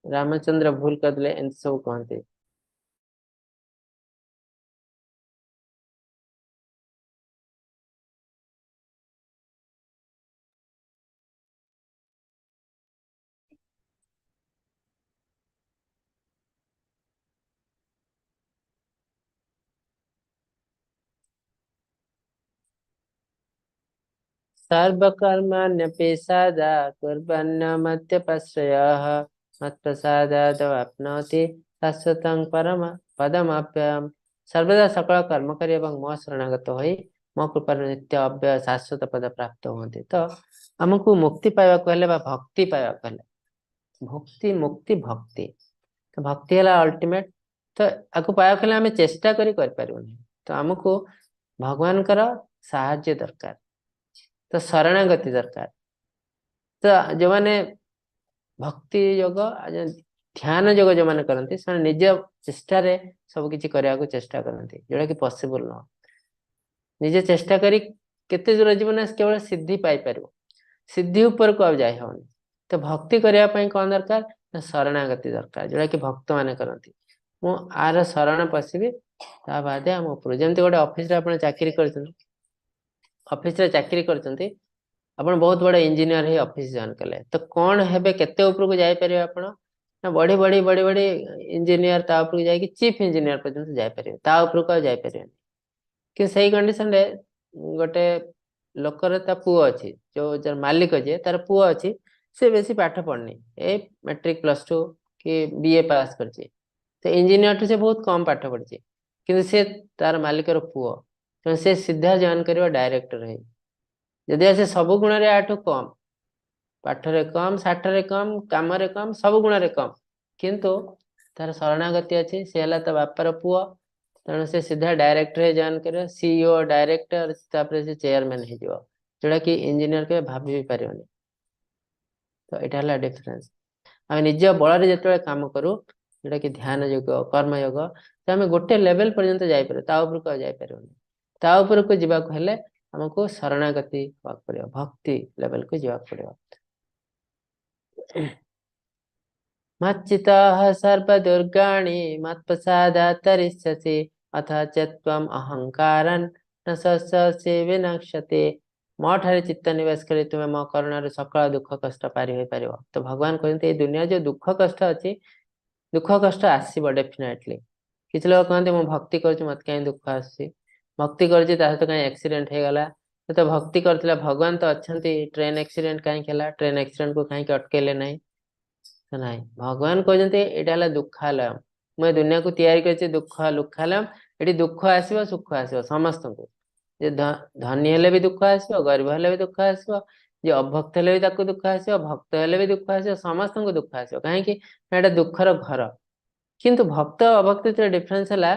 रामचंद्र भूल करदे एमती सब कहती सर्वकर्माण्यपि सादा कुर्वन्न मध्यपश्रयः मत्प्रसादादवाप्नोति शाश्वतं परम पदमप्ययम् सर्वदा सकल कर्म करी एवं मो शरणागत होई मो कृपार नित्य अव्यय शाश्वत पद प्राप्त होती तो आमको मुक्ति पाइबा कहले बा भक्ति पाइबा कहले भक्ति मुक्ति भक्ति तो भक्ति है अल्टीमेट तो आपको पाइबा कहले आम चेष्टा करी कर पारिबनी तो आमको भगवान कर साहाय्य दरकार तो शरणागति दरकार तो जो मैंने भक्ति योग ध्यान योग जो मैंने करती से निज चेष्टा सब किसी करने को चेष्टा करती जोटा कि पॉसिबल न निजे चेष्टा करी केते दूर जीवन केवल सिद्धि पाइपर सिद्धि ऊपर को अब जाए होनी तो भक्ति करने कौन दरकार ना शरणागति दरकार जोटा कि भक्त मैंने करती मु आर शरण पशिबी ता बादे आम ऊपर जमी गोटे ऑफिस आप चाकरी कर ऑफिस चाकरी करते अपन बहुत बड़ा इंजीनियर ही ऑफिस जॉइन कले तो कौन हेबे केते ऊपर को जाई परिबे आपण ना बड़ी बड़ी बड़ी बड़ी इंजीनियर ता ऊपर को जाई कि चीफ इंजीनियर पर्यंत जाई परिबे ता ऊपर को जाई परिबे कि सही कंडीशन रे गोटे लोकर ता पुओ अछि जो जर मालिक जे तार पुओ अछि से बेसी पाठ पढ़नी ए मैट्रिक +2 कि बीए पास करछि तो इंजीनियर से बहुत कम पाठ पढ़छि किंतु से तार मालिकर पुओ तो से सीधा जॉइन करबा डायरेक्टर है जदि से सब गुण आठू कम पाठरे कम साठरे कम काम कम सब गुण कम किंतु तार शरणागति अच्छी सी है तो बापार पुओ तेणु से सीधा डायरेक्टर जॉइन कर सीईओ डायरेक्टर से चेयरमैन हो जोटा कि इंजीनियर के भाभी भी पारे तो यहाँ है डिफरेन्स आम निज बल जो कम करूँ जोटा कि ध्यान योग कर्म योग तो आम गोटे लेवल पर्यंत जापर जापर तापर को जावाक हेले हमको शरणागति होगा पड़ो भक्ति लेवल को जावाक पड़ो मच्चिता सर्वदुर्गाणि मत्प्रसादात् तरिष्यसि अथ चत्वम अहंकारन न से विनश्यते मो ठारे चित्त निवेश करी तुम मो करुणार सकल दुख कष्ट पारि होई पारिबो। तो भगवान कहते ये दुनिया जो दुख कष्ट अच्छी दुख कष्ट आसब डेफिनेटली। किसी लोग कहते मु भक्ति कर मत कहीं दुख आसी भक्ति कर कहीं एक्सीडेंट हो गला तो भक्ति करथिला भगवान तो अच्छा ट्रेन एक्सीडेंट कहीं ट्रेन एक्सीडेंट को कहीं अटकेले ना तो नाई भगवान कहते यहाँ दुखालयम मुझे दुनिया को तैयारी कर दुख लुखालयम ये दुख आसो सुख आसो समस्त को जे धनी हेले भी दुख आसो गरीब हेले भी दुख आसो जे अभक्त हेले भी ताको दुख आसो भक्त हेले भी दुख आसो समस्त को दुख आसो कहीं दुखर घर किंतु भक्त अभक्त डिफरेन्स है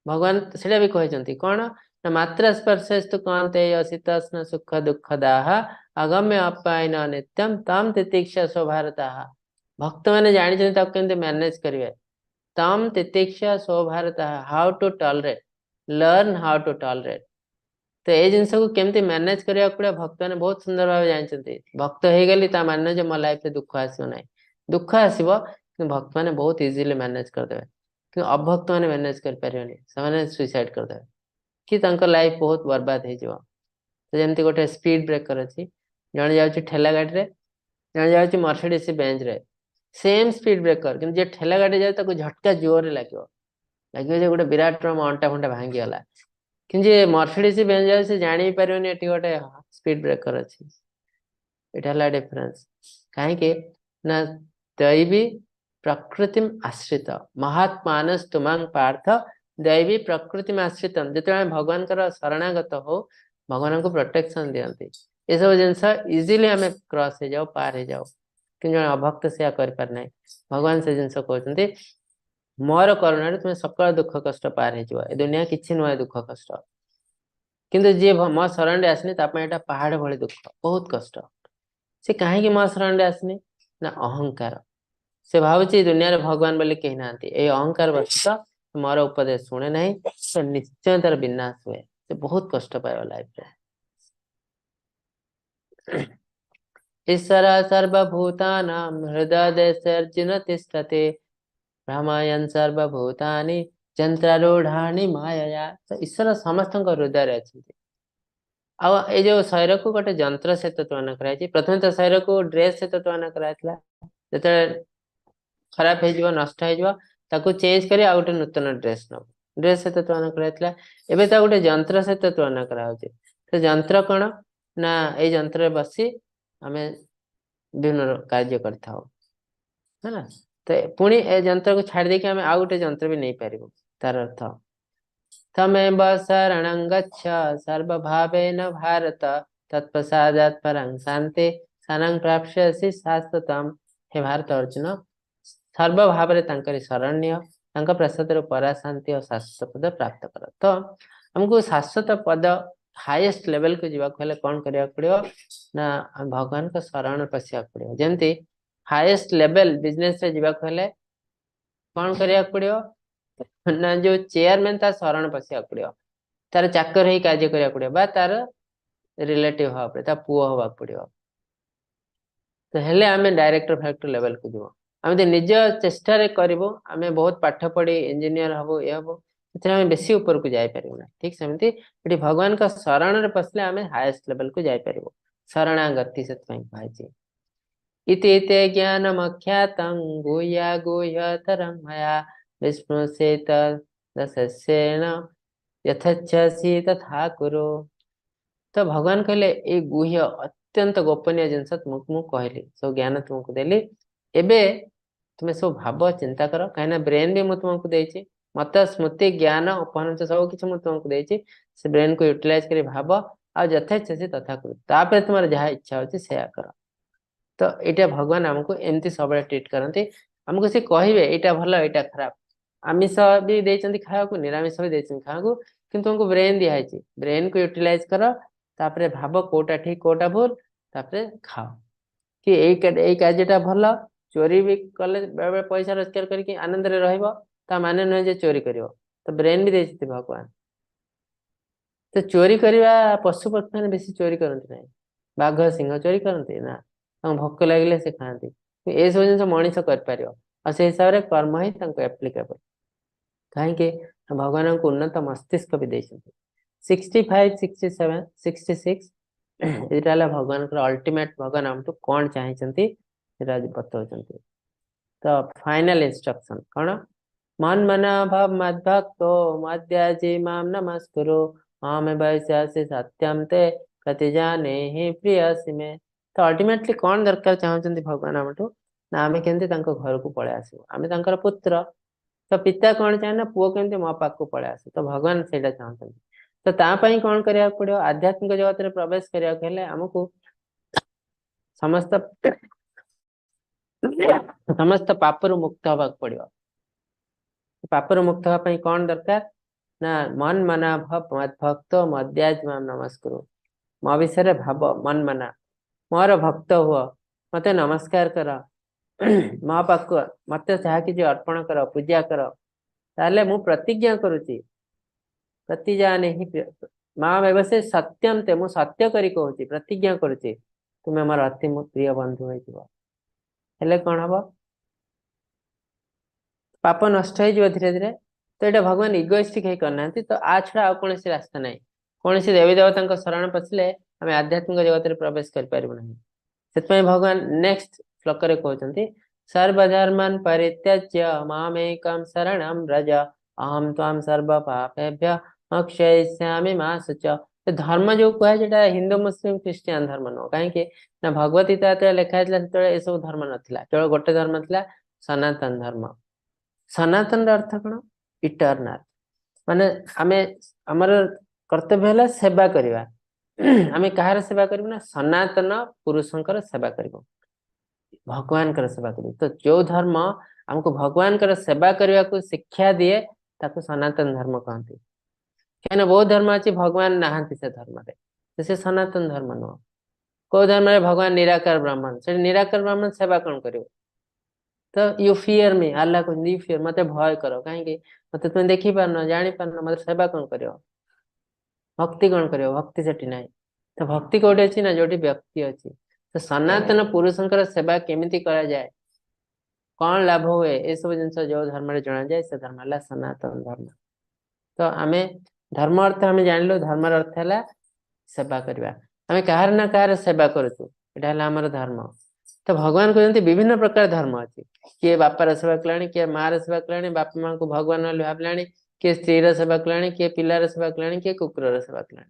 भगवान से भी कहते कौन ना मात्र स्पर्शस्तु कांते शीतोष्ण सुख दुख दाह अगम्य अपायन नित्यम तम तितीक्षा स्वभारता भक्त मैंने जानी केमती मैनेज करेंगे तम तितीक्षा स्वभारता how to tolerate learn how to tolerate तो ये जिन को केमती मैनेज करा पड़े भक्त मैंने बहुत सुंदर भाव जानते भक्त हो गली मान जो मो लाइफ दुख आसो ना दुख आसो कि भक्त मैंने बहुत इजिली मैनेज करदे कि अभक्त मैंने मैनेज कर सुइसाइड करदे कि लाइफ बहुत बर्बाद हो जमी गोटे स्पीड ब्रेकर अच्छी जड़े जाऊँ ठेला गाड़ी रे जड़े जाऊँ मर्सिडीज बेंच रे सेम स्पीड ब्रेकर कि ठेला गाड़ी जाए झटका जोर लगे लगे गोटे विराट अंटा फंटा भांगीगला कि मर्सिडीज बेंच जाए से जानी पारे ये गोटे स्पीड ब्रेकर अच्छी यहाँ डिफरेन्स कहीं ना दैवी प्रकृति आश्रित महात्मान तुमांग पार्थ दैवी प्रकृति आश्रित जो भगवान शरणागत हो भगवान को प्रोटेक्शन दिखती ये सब जिनस इजिली आम क्रॉस हो जाओ पार हो जाओ कि अभक्त से करना भगवान से जिन कहते मोर करुणा तुम सकल दुख कष्ट पार हो दुनिया किसी नुह दुख कष्ट किंतु जी मो शरण आसनी यहाँ पहाड़ भली दुख बहुत कष्ट से कहीं मो शरण आसनी ना अहंकार से भावी दुनिया रे भगवान बोले कही ना अहंकार वस्तु मोर उपदेश शुणे ना तो निश्चय तार विनाश हुए से बहुत कष्ट पाए लाइफ रे ईश्वर सर्वभूतानां हृदय तिष्ठते भ्रमयन् सर्वभूतानि यंत्रारूढ़ानि मायया तो ईश्वर समस्त हृदय अच्छे आ जो शरीर को गोटे जंत्र सहित तुलना कराई प्रथम तो शरीर को ड्रेस सहित तुलना कराइला जो खराब हो नष्ट हो चेंज कर गोटे नूतन ड्रेस नब ड्रेस सहित तुलना कराइला एबे तो गोटे जंत्र सहित तुलना कराउछि तो जंत्र कौन ना ये जंत्र बसी आम विभिन्न कार्य करता है ना तो पुणी ए जंत्र को छाड़ देके आम आउ गोटे जंत्र भी नहीं पार तार अर्थ तमेव शरणं गच्छ सर्वभावेन भारत तत्प्रसादात् परं शान्ति शरणं प्राप्स्यसि शाश्वतम् हे भारत अर्जुन सर्वभाव शरण्य प्रसाद परा शांति और शाश्वत पद प्राप्त कर तो हमको शाश्वत पद हाईएस्ट लेवल को जीवा हेले कौन करिया पड़ियो ना भगवान का शरण पशिया पड़ियो जेमती हाईएस्ट लेवल बिजनेस रे जीवा हेले कौन करिया पड़ियो ना जो चेयरमैन ता शरण पशिया पड़ियो तार चाकर ही कार्य करिया पड़ियो बा तार रिलेटिव हवा पड़े ता पुओ हवा पड़ियो तो हेले आमे डायरेक्टर फैक्टर लेवल को जीवो आम निज चेष्टा करूँ आम बहुत पाठ पढ़ी इंजीनियर हम ये हम आम बेसी ऊपर को जापर ना ठीक सेमती ये भगवान का शरण रे पसले आम हाईएस्ट लेवल को जापर शरणागति से कही इति ज्ञानमख्यात गुह्या गुह्यतरं मया विस्मृशेत दशस्येन यथच्छसि तथा कुरु तो भगवान कहले ये गुह्य अत्यंत गोपनीय जिनस तुमको कहली सब ज्ञान तुमको देली एबे तुम्हें सब भाव चिंता कर कहीं ब्रेन भी मुझे तुमको देछि मत स्मृति ज्ञान उपहरण सब किसी मुझे तुमको देछि से ब्रेन को यूटिलाइज कर भाव आ यथेच्छसी तथा करू तापर तुम्हारे जहाँ इच्छा होची सेया कर तो यहाँ भगवान आमको एमती सब ट्रीट करते आमको से कहे यहाँ भल यहाँ खराब आमिष भी देते खावा निरामिष भी देते खावा कि तुमको ब्रेन दिखाई ब्रेन को यूटिलाइज कर तापरे भाव कोटा ठीक कोटा भूल तापरे खाओ कि यही कार्यटा भल चोरी भी कले बेले पैसा रोजगार करके आनंद रे रहइबो ता माने न जे चोरी करिवो तो ब्रेन भी देछि भगवान तो चोरी करवा पशु पक्षी मैंने बेसी चोरी करते ना बाघ सिंह चोरी करते ना भोक लगे से खाती ये सब जिन मनीष कर हिसाब से कर्म ही एप्लिकेबल कहीं भगवान को उन्नत मस्तिष्क भी देइछन्ति 65 67 66 एटा भगवान अल्टीमेट भगवान हमठु कौन चाहिए बताउछन्ति। तो फाइनल इंस्ट्रक्शन कौन मन मना भाव मद्भक्तो मद्याजी माम नमस्कुरु मामे वैश्यासि सत्यम ते प्रतिजाने ही प्रियसी में। तो अल्टीमेटली कौन दरकार चाहते भगवान हमठु ना आमे केमती घर को पळे आसु आमे तांकर पुत्र। तो पिता कौन चाहे ना पुओ केमती मो पाखु पळे आसु तो भगवान सेटा चाहते। तो तापाई कौन करिया पड़ियो आध्यात्मिक जगत रे प्रवेश करिया हेले हमकु समस्त समस्त पापरु मुक्त होबा पड़ियो। पापरु मुक्त होबा पई कौन दरकार ना मन मना भव मद्भक्त मद्याज माम नमस्कुरु मो विषय भाव मन मना मोर भक्त हुआ मते नमस्कार कर मो पाक मत जहा कि अर्पण कर पूजा कर ताले मु प्रतिज्ञा करुची प्रतिजाने ही माँ व्यवसाय सत्यम ते मु सत्य करी कहूची प्रतिज्ञा करुची तुम्हें मोर अति प्रिय बंधु हेले कौन हम पाप नष्ट हो धीरे धीरे। तो ये भगवान इगोइस्टिक है करना तो आ छड़ा कौन रास्ता ना कौन देवी देवता शरण पशिले आम आध्यात्मिक जगत में प्रवेश कर भगवान नेक्स्ट श्लोक कहते सर्वधर्मान परित्यज्य मामेकं शरणं व्रज अहम ताम सर्व पापेभ्य मोक्षयिष्यामि मा शुच। धर्म जो कहे हिंदू मुस्लिम क्रिश्चियन धर्म नुह कहीं ना भगवत गीता लिखाई ये सब धर्म नाला केवल गोटे धर्म था सनातन धर्म। सनातन अर्थ कौन इटर्नाल माने आमे हमर कर्तव्य है सेवा करवा आमे कहार सेवा करबो ना सनातन पुरुषंकर सेवा करबो भगवान कर सेवा करबो। तो जो धर्म हमको भगवान कर सेवा करने को शिक्षा दिए ताको सनातन धर्म कहते क्या बहुत धर्म अच्छी भगवान नहांती से धर्म से सनातन धर्म नुह। को धर्म रे भगवान निराकार ब्राह्मण से निराकार ब्राह्मण सेवा कौन करियो। तो यू फियर मी अल्लाह को यू फियर मत भय कर कहीं मत तुम देखी पारन जानी पारन मत सेवा कौन कर भक्ति कौन कर भक्ति से ना। तो भक्ति कौटे अच्छी ना जो व्यक्ति अच्छी तो सनातन पुरुषंकर सेवा केमिति करा जाए कौन लाभ हुए ये सब जिन जो धर्म जना जाए से धर्म है सनातन धर्म। तो आम धर्म अर्थ आम जान लो धर्म अर्थ है सेवा करवा आम कहार ना कहार सेवा करुचु यहाँ धर्म। तो भगवान कहते विभिन्न प्रकार धर्म अच्छी किए बापार सेवा कलाणी किए मार सेवा कलाणी बापा माँ को भगवान भाविलाणी किए स्त्री सेवा कलाणी किए पिलार सेवा कलाणी किए कुकुर सेवा कलाणी।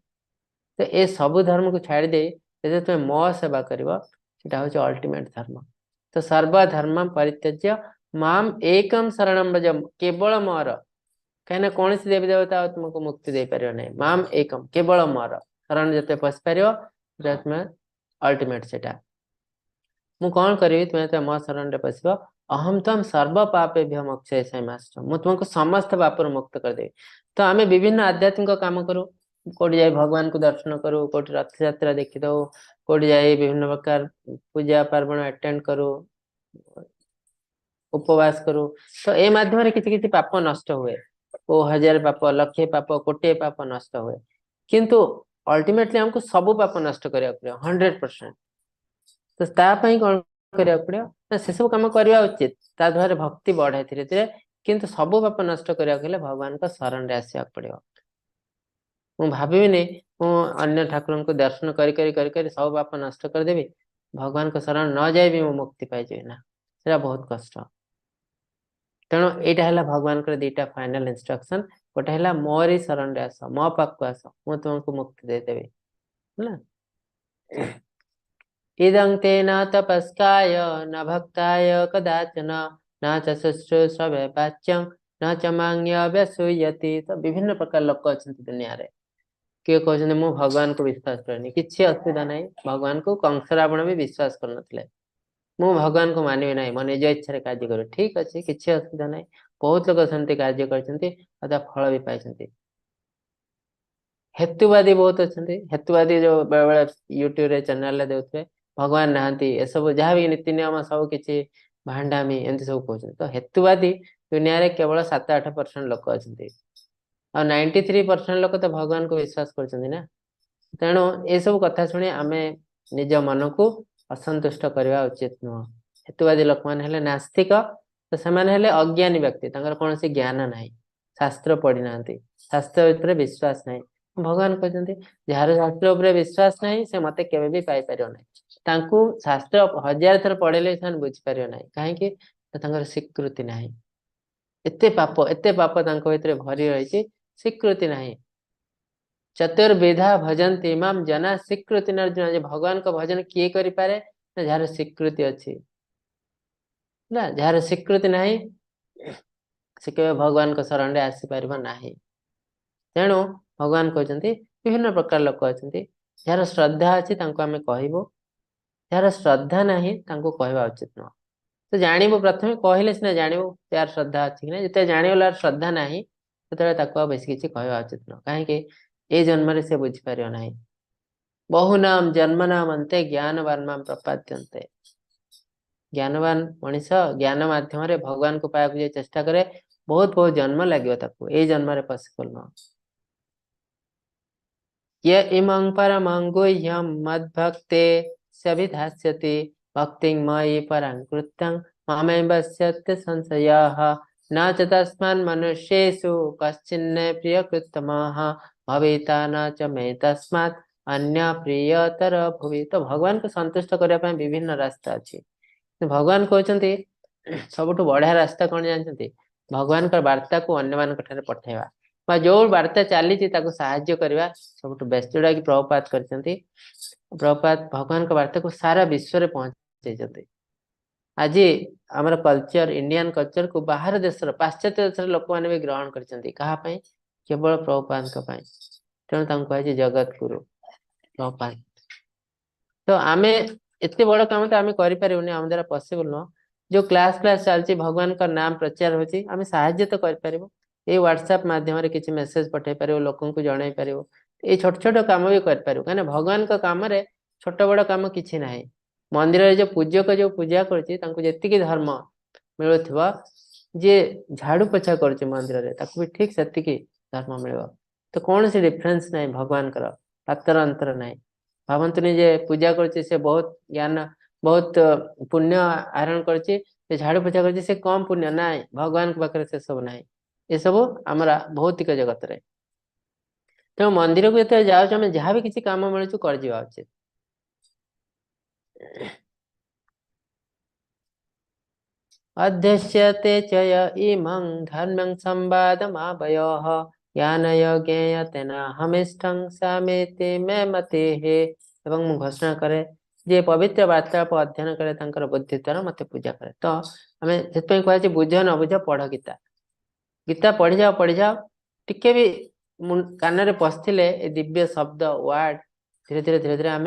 तो ये सब धर्म को छाड़ दे तुम मो सेवा कर अल्टीमेट धर्म। तो सर्वधर्म परित्यज्य माम एकम शरणम व्रज केवल मोर कहीं कौन सी देवी देवता तुमको मुक्ति दे पार ना माम एकम केवल मोर शरण जो पशि पार तुम अल्टीमेट से मु कौन करी तुम्हें तो मो शरण रे पशिब अहम तम सर्व पापेभ्य मोक्षयिष्यामि मु तुमको समस्त पापर मुक्त कर देवी। तो आम विभिन्न आध्यात्मिक काम करूँ कोटि जाए भगवान को दर्शन करूँ कोटि रथ यात्रा देखी दो कोटि जाए विभिन्न प्रकार पूजा पार्वण अटेंड करूँ उपवास करूँ। तो ए माध्यम किसी पाप नष्ट हुए को 1000 पाप लक्षे पाप कोटे पाप नष्ट हुए किंतु अल्टीमेटली हमको सब पाप नष्ट करिया पड़ियो 100%। तो तापाई कौन करिया पड़ियो ना से सब काम करवा उचित ता द्वारा भक्ति बढ़े धीरे धीरे किंतु सब पाप नष्ट करिया हेले भगवान का शरण रे आसिया पड़ियो। मु भाबिनी मु अन्य ठाकुर को दर्शन करी सब पाप नष्ट कर देबी भगवान को शरण न जाए भी मु मुक्ति पाई जाए ना सेटा बहुत कष्ट। तेणु यहाँ भगवान को दीटा फाइनल इंस्ट्रक्शन गोटे है मोरी शरण रे आस मो पाक आस मु तुमको मुक्ति देदेवी है। इदं ते न तपस्काय न भक्ताय कदाचन न च शुश्रूषवे वाच्यं न च मांग्य व्यसूयति। तो विभिन्न प्रकार लोक अच्छा दुनिया रे किए कहते मु भगवान को विश्वास करनी किसी असुविधा नहीं भगवान को कंस रावण भी विश्वास कर मु भगवान को मानवी ना मो निज इच्छा कार्य कर ठीक अच्छे किसी असुविधा नहीं बहुत लोग सेमती कार्य कर फल भी पाई। हेतुवादी बहुत अच्छा हेतुवादी जो बेले बेले यूट्यूब रे चैनल देते भगवान नहांती ए सब जहाँ भी नीति नियम सब किसी भांडामी एमती सब कहते। तो हेतुवादी दुनिया रे केवल 7-8% लोक अच्छा 93% लोक तो भगवान को विश्वास कर। तेणु ये सब कथा शुणी आम निज मन को असंतुष्ट करवा उचित नुह। हेतुवादी लोक मैंने नास्तिक तो से अज्ञानी व्यक्ति कौन सी ज्ञान ना शास्त्र पढ़ी नांती शास्त्र उपरे विश्वास नहीं भगवान कहते जार शास्त्र उपरे विश्वास नहीं से मते केबे भी पाई परियो नहीं तांकू शास्त्र 1000 थर पढ़ेले सान बुझी परियो नहीं काहे कि तांकर स्वीकृति नहीं एते पाप तांको भितरे भरी रही स्वीकृति नहीं चतुर्विधा भजन्ति इमाम जना स्वीकृति अर्जुन जे भगवान को भजन किए करि पारे ना जार स्वीकृति अछि ना जार स्वीकृति नहीं से केबे भगवान को शरण रे आसी परिबो नाही तेणु भगवान कहते विभिन्न प्रकार लोक अच्छा जार श्रद्धा अच्छी आम कहबू जार श्रद्धा नहीं कहवा उचित नुह तो जानबू प्रथम कहले सीना जानबू यार श्रद्धा अच्छी कि जिते जानगला श्रद्धा नहीं तो बेस किसी कहवा उचित नुह कहीं ए जन्म से बुझीपार ना बहुनाम जन्मनाम अंते ज्ञानवान माम प्रपाद्यन्ते ज्ञानवान मनीष ज्ञान माध्यम भगवान को पाया चेष्टा करे बहुत बहुत जन्म लगे ए जन्म पॉसिबल नुह ये इमं परमं गुह्यं मद्भक्ते सविधास्यति भक्तिं मयि परं कृतं ममैवस्यत्य संशयः न च तस्मान् मनुष्येषु कश्चिन्न प्रियकृतमः भविता न च मे तस्मात् अन्य प्रियतर भुवि तो भगवान को संतुष्ट करने ପାଇଁ विभिन्न रास्ता अच्छी भगवान कहते सबुठ बढ़िया रास्ता कौन जानते भगवान का वार्ता को अन्य मान पठेवा जो वार्ता चली साहाय्य करवा सब बेस्ट जोड़ा कि प्रभुपात करते प्रभुपात भगवान का वार्ता को सारा विश्व में पहुंचे आज आमर कल्चर इंडियन कल्चर को बाहर देश पाश्चात्य देश लोक मैंने भी ग्रहण करते केवल प्रभुपात तेणु कहे जगत गुरु प्रभुपात तो आम एत बड़ काम तो आम करें आम द्वारा पॉसिबल नुह जो क्लास चलती भगवान का नाम प्रचार होची आम साहाय्य तो करें ये व्हाट्सएप माध्यम किसी मेसेज पठे पार लोक जन पार ये छोट छोट कम भी करें कहीं भगवान का कम छोट बड़ कम कि ना मंदिर जो पूजक जो पूजा करी धर्म मिलुवा जे झाड़ू पोछा कर मंदिर भी ठीक से धर्म मिल तो कौन सी डिफरेन्स ना भगवान पातर अंतर ना भावतुनि जे पूजा कर बहुत ज्ञान बहुत पुण्य आहरण कर झाड़ू पोछा कर से कम पुण्य ना भगवान के पाखे से सब ना ये सब आम भौतिक जगत रे तो मंदिर को जो जाऊँ जहाँ भी किसी काम मिलूँ कर जावा उचित अध्यस्यते च य इमं धर्मं संवादमावयोः ज्ञानयोगेन हमिष्ठं सामेते मे मतेः एवं मु घोषणा करे जे पवित्र वार्तालाप अध्ययन करे तांकर बुद्धि द्वारा मते पूजा करे तो आमे सेतपई कहै बुझ न बुझ पढ़ गीता गीता पढ़ी जाओ टिके भी कान रे पशिले दिव्य शब्द वर्ड धीरे धीरे आम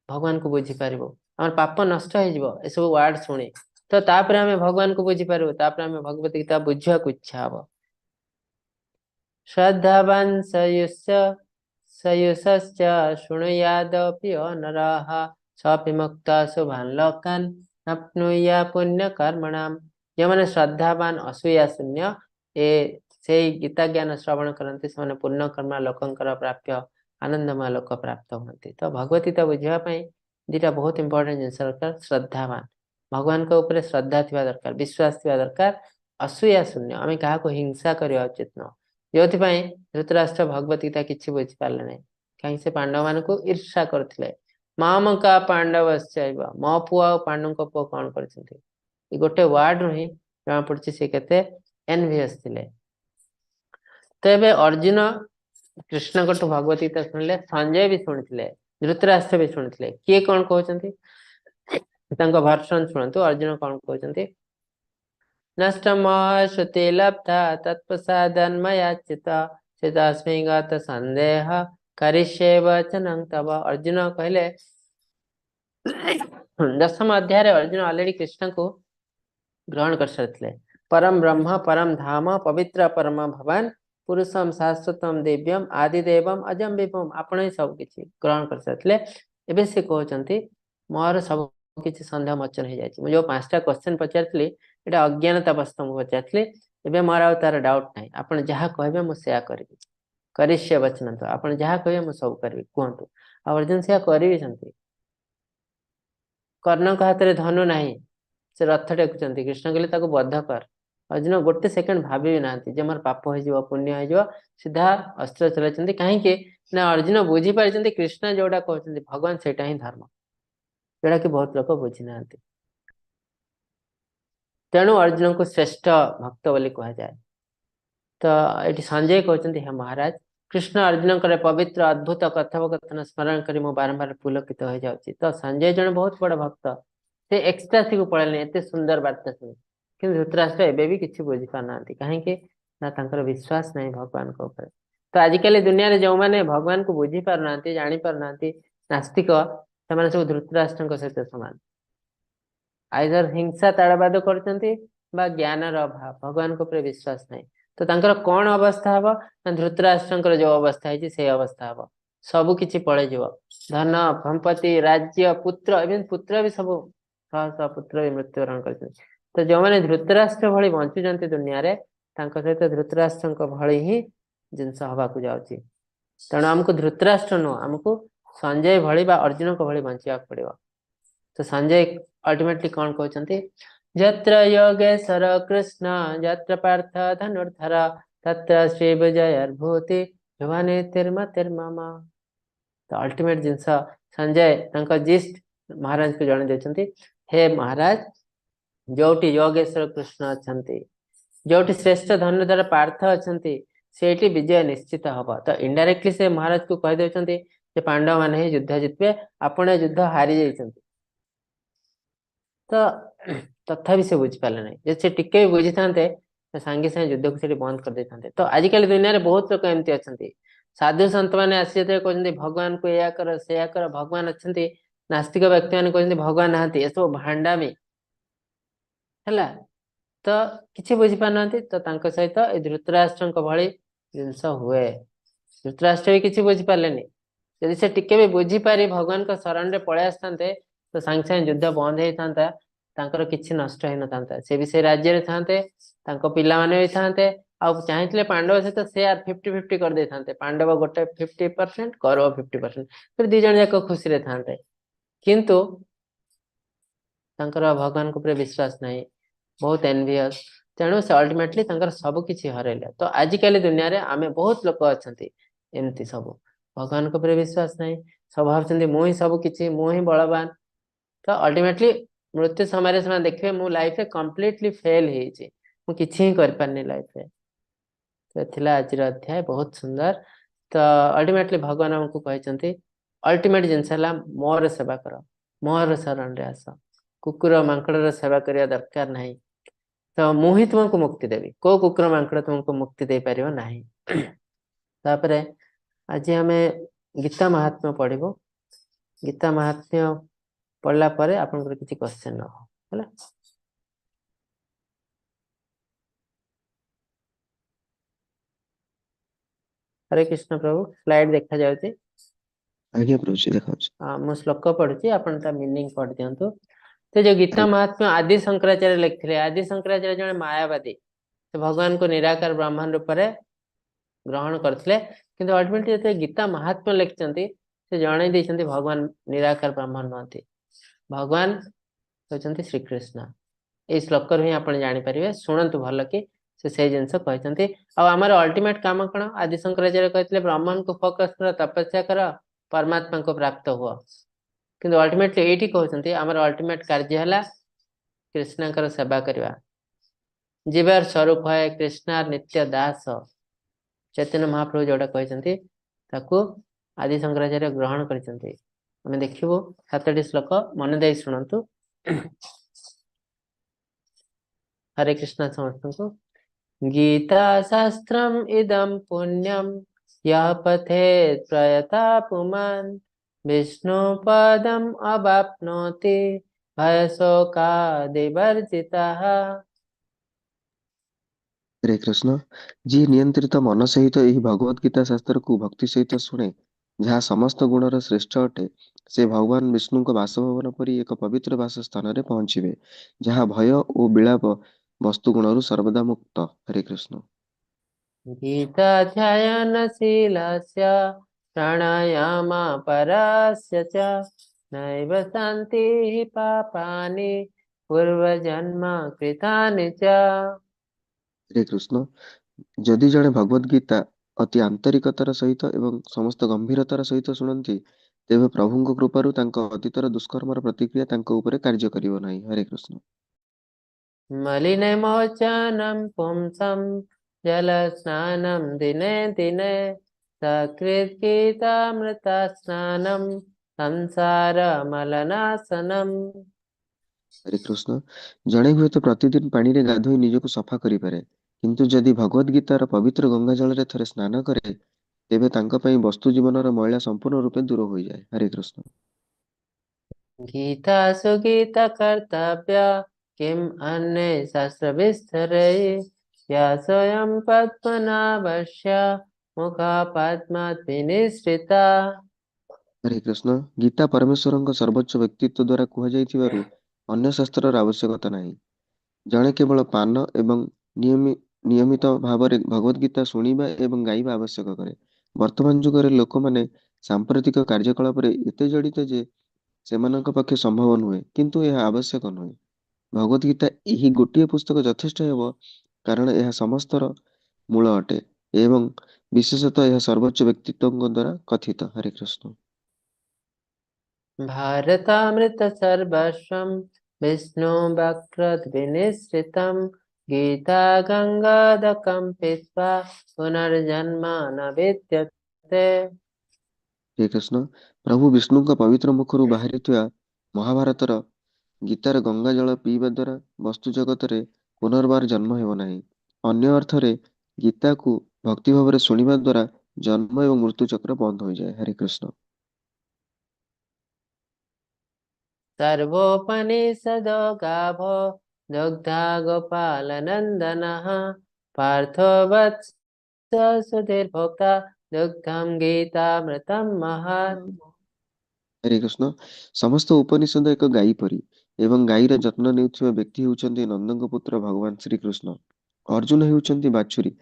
भगवान को बुझी पार आम पाप नष्ट हो सब वर्ड शुणी तो तापर आम भगवान को बुझी पार आम भगवत गीता बुझा इच्छा हम श्रद्धावान सयुष्च शृणुयादपि नरः सपि मुक्ता शुभान् लोकान् नप्नुया पुण्य कर्मणाम जो मैंने श्रद्धावान असूया शून्य ए से गीता ज्ञान श्रवण करते से पुण्य कर्म लोकंकर प्राप्य आनंदमय लोक प्राप्त होती तो भगवत गीता बुझापी दुटा बहुत इंपोर्टेंट जिन दरकार श्रद्धावान भगवान के ऊपर श्रद्धा थी दरकार विश्वास थी दरकार असूया शून्य आम क्या हिंसा करवा उचित न जो धृतराष्ट्र भगवत गीता किसी बुझी पारे ना कहीं से पांडव मान को ईर्षा करते माम का पांडव मो पुआ पांडव पुआ कौन कर गोटे वार्ड रु ही जना पड़ी सी के एनवियस थे तो ये अर्जुन कृष्ण को भगवत गीता शुणिले संजय भी शुणी धृतराष्ट्र भी शुणी किए कौन कहते भर्षण शुणु अर्जुन कौन कहते नष्टम श्रुति लब्धा तत्प्रसादन् मया चितस्मै गत संदेह करिष्ये वचनं तव अर्जुन कहले 10th अध्याय अर्जुन ऑलरेडी कृष्ण को ग्रहण कर सारे परम ब्रह्म परम धाम पवित्र परम भवान पुरुषम शाश्वतम दिव्यम आदिदेवम अजम विभुम आपण ही सब किसी ग्रहण कर सारे एवं से कहते मोर सब किसी सन्देह मोचन हो जाए जो 5टा क्वेश्चन पचारि ये अज्ञानता बस्त पचारि एवं मोर आ तार डाउट ना आप जहाँ कहे मुझे करी करिष्य वचन तो आप जहाँ कहे मुझे सब करी कहतु अर्जुन से करी कर्ण हाथ में धनु ना से रथ टेकुंट कृष्ण कहले बद्ध कर अर्जुन गोटे सेकंड भाभी ना जे मोर पाप हो पुण्य हो सीधा अस्त्र चलाई कहीं ना अर्जुन बुझी पारी कृष्ण जोड़ा कहते भगवान सेटा ही धर्म जोड़ा कि बहुत लोग बुझी ना तेणु अर्जुन को श्रेष्ठ भक्त बोली कह जाए। तो ये संजय कहते हे महाराज कृष्ण अर्जुन पवित्र अद्भुत कथोपकथन स्मरण कर बारंबार पुलकित हो जाऊँगी। तो संजय जन बहुत बड़ भक्त से एक्सटासी को पड़े एत सुंदर वार्ता शुणी कि धृतराष्ट्र एवं भी किसी बुझी पाना कहीं ना विश्वास नहीं भगवान को ऊपर। तो आजिकल दुनिया रे जो मैंने भगवान को बुझी पारना जानी पारना नास्तिक से सब धृतराष्ट्र सहित समान आइदर हिंसा ताड़वाद करते ज्ञान अभाव भगवान को ऊपर विश्वास नहीं। तो तांकर कौन अवस्था हम ना धृतराष्ट्र जो अवस्था है से अवस्था हम सबु किछि पड़े जीव धन संपत्ति राज्य पुत्र इवन पुत्र भी सब शह शह पुत्र भी मृत्युवरण कर। तो जो मैंने धृतराष्ट्र भली बंचुंट दुनिया रे सहित धृतराष्ट्र भली ही जिनस हवाक जाऊँगी। तेणु आमको धृतराष्ट्र नुह आमको संजय भली अर्जुन को भली बंचा पड़ो। तो संजय अल्टीमेटली कौन कहते जत्र योगेश्वर कृष्ण जत्र पार्थ धनुर्धर तत्र श्री विजयर्भूति भवानी तिर्मतिर्मम। तो अल्टीमेट जिनस संजय जिस्ट महाराज को जन देते हे महाराज जोटी योगेश्वर कृष्ण अच्छा जोटी श्रेष्ठ धनुर्धर पार्थ अच्छा से विजय निश्चित हम। तो इनडायरेक्टली से महाराज को कहीदे पांडव मान ही युद्ध जितबे आपण युद्ध हारी जाइछन्ति। तो तथापि से बुझी पारे ना जे टिके भी बुझी था सांगे सांगे युद्ध को बंद कर देते। तो आजिकल दुनिया रे बहुत लोग एमती अच्छा साधु सत मैंने आसी कहते भगवान को या कर से कर भगवान अच्छा नास्तिक व्यक्ति मैंने कहते भगवान नहांती ये सब भांडामी है। तो किसी बुझी पाना तो सहित धृतराष्ट्र भली जिनस हुए धृतराष्ट्र भी किसी बुझी पारे यदि से टिके भी बुझी पारी भगवान को शरण रे पळे आसतांते तो सांगे सांगे युद्ध बंद होता तांकर किछि नष्ट हो न से भी से राज्य रे थांते तांको पिला माने भी थांते आ चाहिए पांडव सहित शेयर 50-50 कर दे थांते पांडव गोटे 50% कौरव 50% फिर दी जन जाक खुशी रे थांते किंतु तांकर भगवान को विश्वास नहीं बहुत एनवियस तेणु से अल्टीमेटली सब किछि हरैले। तो आजिकल दुनिया रे आमे बहुत लोक अछंती एमती सब भगवान को विश्वास नहीं सब भावुँ मु ही सब किछि मु ही बलवान। तो अल्टीमेटली मृत्यु समय से देखिए मो लाइफ कंप्लीटली फेल हो किछि ही कर पारनी लाइफ रे। तो थिला आज अध्याय बहुत सुंदर। तो अल्टीमेटली भगवान हमको कहते अल्टीमेट जिनस मोर सेवा कर मोर शरण रे आस कुकुर मांकड़ सेवा करने दरकार नहीं। तो मु ही तुमको मुक्ति देवी को कुकुर मांकड़ तुमको मुक्ति दे पारिबो नहीं। तापरे आज आमे गीता महात्म्य पढ़िबो गीता महात्म्य पढ़ला परे आपनकर किछि क्वेश्चन न हो हैला। हरे कृष्ण प्रभु स्लाइड देखा जाउछि आज्ञा प्रभु जी देखाउछि मु श्लोक पढ़ुछि आपन ता मीनिंग पढ़ दियंतु। तो जो गीता महात्म्य आदि शंकराचार्य लिखथिले आदि शंकराचार्य जने मायावादी तो भगवान को निराकार ब्रह्मांड रूप रे ग्रहण करथिले किंतु अल्टीमेटली जते गीता महात्म्य लिखचंती से जणे दैछंती भगवान निराकार ब्रह्मांड नथि भगवान होचंती श्री कृष्ण। ए श्लोक रे आपण जानि परिबे सुनंतु भल कि से जिनस कहते आमर अल्टीमेट काम कौन आदि शंकराचार्य कहते ब्रह्मांड को फोकस कर तपस्या कर परमात्मा को प्राप्त हुआ किंतु अल्टीमेटली ये कहते आमर अल्टीमेट कार्य है कृष्ण सेवा करवा जीवार स्वरूप है कृष्णार नित्य दास चैतन्य महाप्रभु जोटा कहते आदि शंकराचार्य ग्रहण करते आम देखू 7टी श्लोक मन दे शुणु। हरे कृष्ण समस्त को गीता शास्त्रम इदं पुण्यम यः पठेत् प्रयता पुमान् विष्णु पदम अवाप्नोति भयशोकादिवर्जितः। हरे कृष्ण जी नियंत्रित मन सहित यही भगवत गीता शास्त्र को भक्ति सहित शुणे जहाँ समस्त गुणर श्रेष्ठ अटे से भगवान विष्णु बासभवन परी एक पवित्र वास स्थान रे पहुँचे जहाँ भय और विलाप वस्तु गुणरु सर्वदा मुक्त। हरे कृष्ण गीताध्ययनशीलस्य प्राणायामापरस्य च नैव शान्तिः पापानि पूर्वजन्म कृतानि च। हरे कृष्ण जदि जड़े भगवद गीता अति आंतरिकतार सहित एवं समस्त गंभीरतार सहित शुणती तेबे प्रभुଙ୍କ कृपारु तांको अतीतर दुष्कर्मर प्रतिक्रिया तांको उपरे कार्य करिवो नाही। हरे कृष्ण मलिनमोचनं पुंसं जलस्नानं दिने दिने सकृद्गीतामृतस्नानं संसारमलनाशनम्। हरे कृष्ण जड़े हुए तो प्रतिदिन पानी रे गाधोई निजको सफा करि पारे किंतु जदि भगवद गीतार पवित्र गंगा जल रे थरे स्नान करे तेबे तांको पई वस्तु जीवनर मैला संपूर्ण रूपे दूर होई जाय। हरे कृष्ण गीता सुगीता कर्तव्य किम अन्य शास्त्रविस्तरे या स्वयं पद्मनाभस्य मुखा पद्मात् विनिसृता। हरे कृष्ण गीता परमेश्वरଙ୍କ सर्वोच्च व्यक्तित्व द्वारा कुहा जाइथिबारु अन्य शास्त्रर आवश्यकता नाही। जड़े केवल पान एवं नियमि नियमित भावरे भगवद गीता शुणिबा एवं गाइबा आवश्यक करे। वर्तमान जुगरे लोकमाने सांप्रतिक कार्यकलाप रे एते जड़ित जे सेमानଙ୍କ पक्षे संभव नुहे किंतु यह आवश्यक नुहे। भगवद गीता एही गोटिए पुस्तक यथेष्ट हेब कारण यह समस्तर मूल अटे एवं विशेषतः यह सर्वोच्च व्यक्तित्वଙ୍କ द्वारा कथित। हरे कृष्ण भारतामृत सर्वस्वं विष्णु वक्रद विनिश्रितं गीता गंगादकं पीत्वा पुनर्जन्म न विद्यते। हे कृष्ण प्रभु विष्णुଙ୍କ पवित्र मुखରୁ ବାହାରିଥିବା ମହାଭାରତର ଗୀତାର ଗଙ୍ଗା ଜଳ ପିଇବା ଦ୍ୱାରା ବସ୍ତୁ ଜଗତରେ ପୁନର୍ବାର ଜନ୍ମ ହେବ ନାହିଁ। ଅନ୍ୟ ଅର୍ଥରେ ଗୀତାକୁ ଭକ୍ତି ଭାବରେ ଶୁଣିବା ଦ୍ୱାରା ଜନ୍ମ ଏବଂ ମୃତ୍ୟୁ ଚକ୍ର ବନ୍ଦ ହୋଇଯାଏ। ହରେ କୃଷ୍ଣ सर्वोपनिषदो गावो दुग्धा गोपालनन्दनः पार्थो वत्स सुधीर्भोक्ता दुग्धं गीतामृतं महत्। हरे कृष्ण ସମସ୍ତ ଉପନିଷଦ ଏକ ଗାଈ ପରି ଏବଂ ଗାଈର ଯତ୍ନ ନେଉଥିବା ବ୍ୟକ୍ତି ହେଉଛନ୍ତି ନନ୍ଦଙ୍କ ପୁତ୍ର ଭଗବାନ ଶ୍ରୀକୃଷ୍ଣ। ଅର୍ଜୁନ ହେଉଛନ୍ତି ବାଛୁରୀ।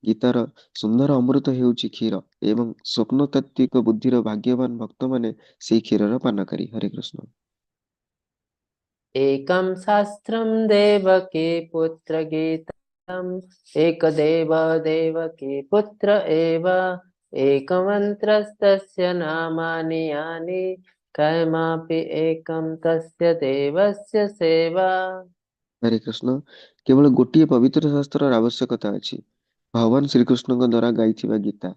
ଗୀତାର ସୁନ୍ଦର ଅମୃତ ହେଉଛି କ୍ଷୀର ଏବଂ ସ୍ୱପ୍ନତାତ୍ତ୍ୱିକ ବୁଦ୍ଧିର ଭାଗ୍ୟବାନ ଭକ୍ତମାନେ ସେହି କ୍ଷୀରର ପାନକାରୀ। ହରେ କୃଷ୍ଣ एकं शास्त्रं देवकी पुत्र गीतम् एकदेव देवकी पुत्र एव एकमन्त्रस्तस्य नामानि यानि कयमापि एकं तस्य देवस्य सेवा। हरे कृष्ण केवल गोटिए पवित्र शास्त्रर आवश्यकता अछि भगवान श्रीकृष्णଙ୍କ द्वारा गाइथिबा गीता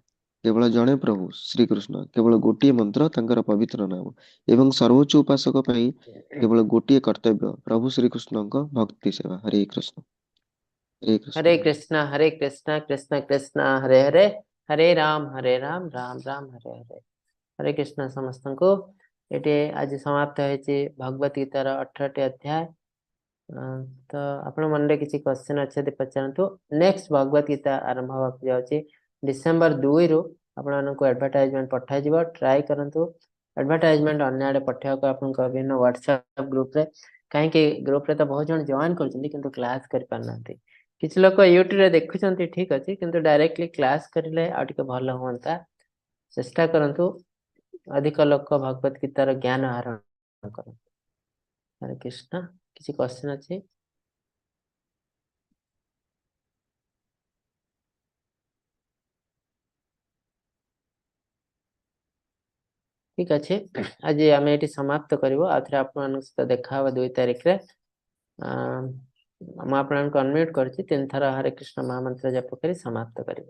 केवल जणे प्रभु श्रीकृष्ण केवल गोटिए मंत्र तांकर पवित्र नाम एवं सर्वोच्च उपासक ପାଇଁ केवल गोटिए कर्तव्य प्रभु श्रीकृष्णଙ୍କ भक्ति सेवा। हरे कृष्ण हरे कृष्ण हरे कृष्ण कृष्ण कृष्ण हरे हरे हरे राम राम राम हरे हरे। हरे कृष्ण समस्त को ये आज समाप्त होइछि भगवत गीतार 18टी अध्याय। तो आपण मन रे किछि क्वेश्चन अछि यदि पचारंतु। नेक्स्ट भगवत गीता आरंभ होबाक जाउछि डिसेंबर 2 रु आपण मानक एडवर्टाइजमेंट पठाइ जिवो ट्राई करंतु एडवर्टाइजमेंट अन्य आडे पठाइको आपण विभिन्न व्हाट्सएप ग्रुप रे काहे कि ग्रुप रे तो बहुत जन जॉइन करछन्ती किंतु क्लास कर पारनांती किछि लोक यूट्यूब रे देखुछन्ती ठीक अछि किंतु डायरेक्टली क्लास करिले आ टिके भलो होंता चेष्टा करंतु अधिक लोक भगवत गीतार ज्ञान आहरण करंतु। हरे कृष्ण किसी क्वेश्चन अछि ठीक अच्छे आज आम ये समाप्त करूँ आउे आप सहित देखा 2 तारिख रे मुझे अनम्यूट कर 3 थर हरे कृष्ण महामंत्र जप कर समाप्त कर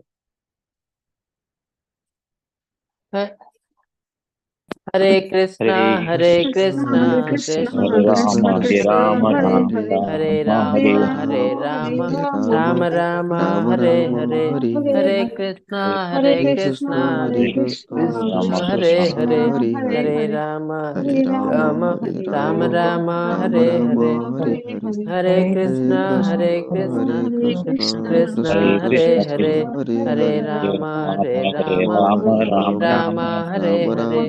हरे कृष्णा हरे कृष्णा हरे कृष्ण हरे कृष्ण राम कृष्ण हरे कृष्ण राम कृष्ण राम हरे हरे राम राम हरे हरे राम हरे राम राम राम हरे राम हरे हरे हरे हरे हरे हरे कृष्णा हरे कृष्ण कृष्ण कृष्ण हरे कृष्ण हरे हरे हरे हरे राम हरे राम हरे राम राम राम हरे राम हरे हरे हरे हरे हरे कृष्णा हरे कृष्ण कृष्ण कृष्ण कृष्ण हरे कृष्ण हरे हरे हरे हरे राम हरे राम राम राम हरे राम हरे राम हरे हरे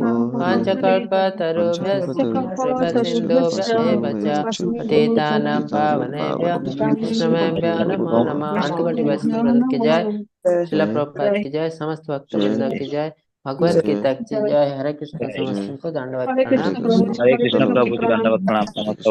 पाञ्चकल्पतरुभ्यश्च कृपा सिन्धुभ्य एव च पंचकपतरुभ्यश्च पतितानां पतितानां पावनेभ्यो पावनेभ्यो वैष्णवेभ्यो नमो नमः अंतकोटि वैष्णव ब्रदर की जय शिला जय प्रभुपाद की जय समस्त भक्त जय वृंद की जय भगवत जय गीता की जय हरे कृष्ण जय समस्त जय को दंडवत हरे प्रणाम। कृष्ण हरे कृष्ण धन्यवाद। प्रभु जी दंडवत प्रणाम समस्त भक्त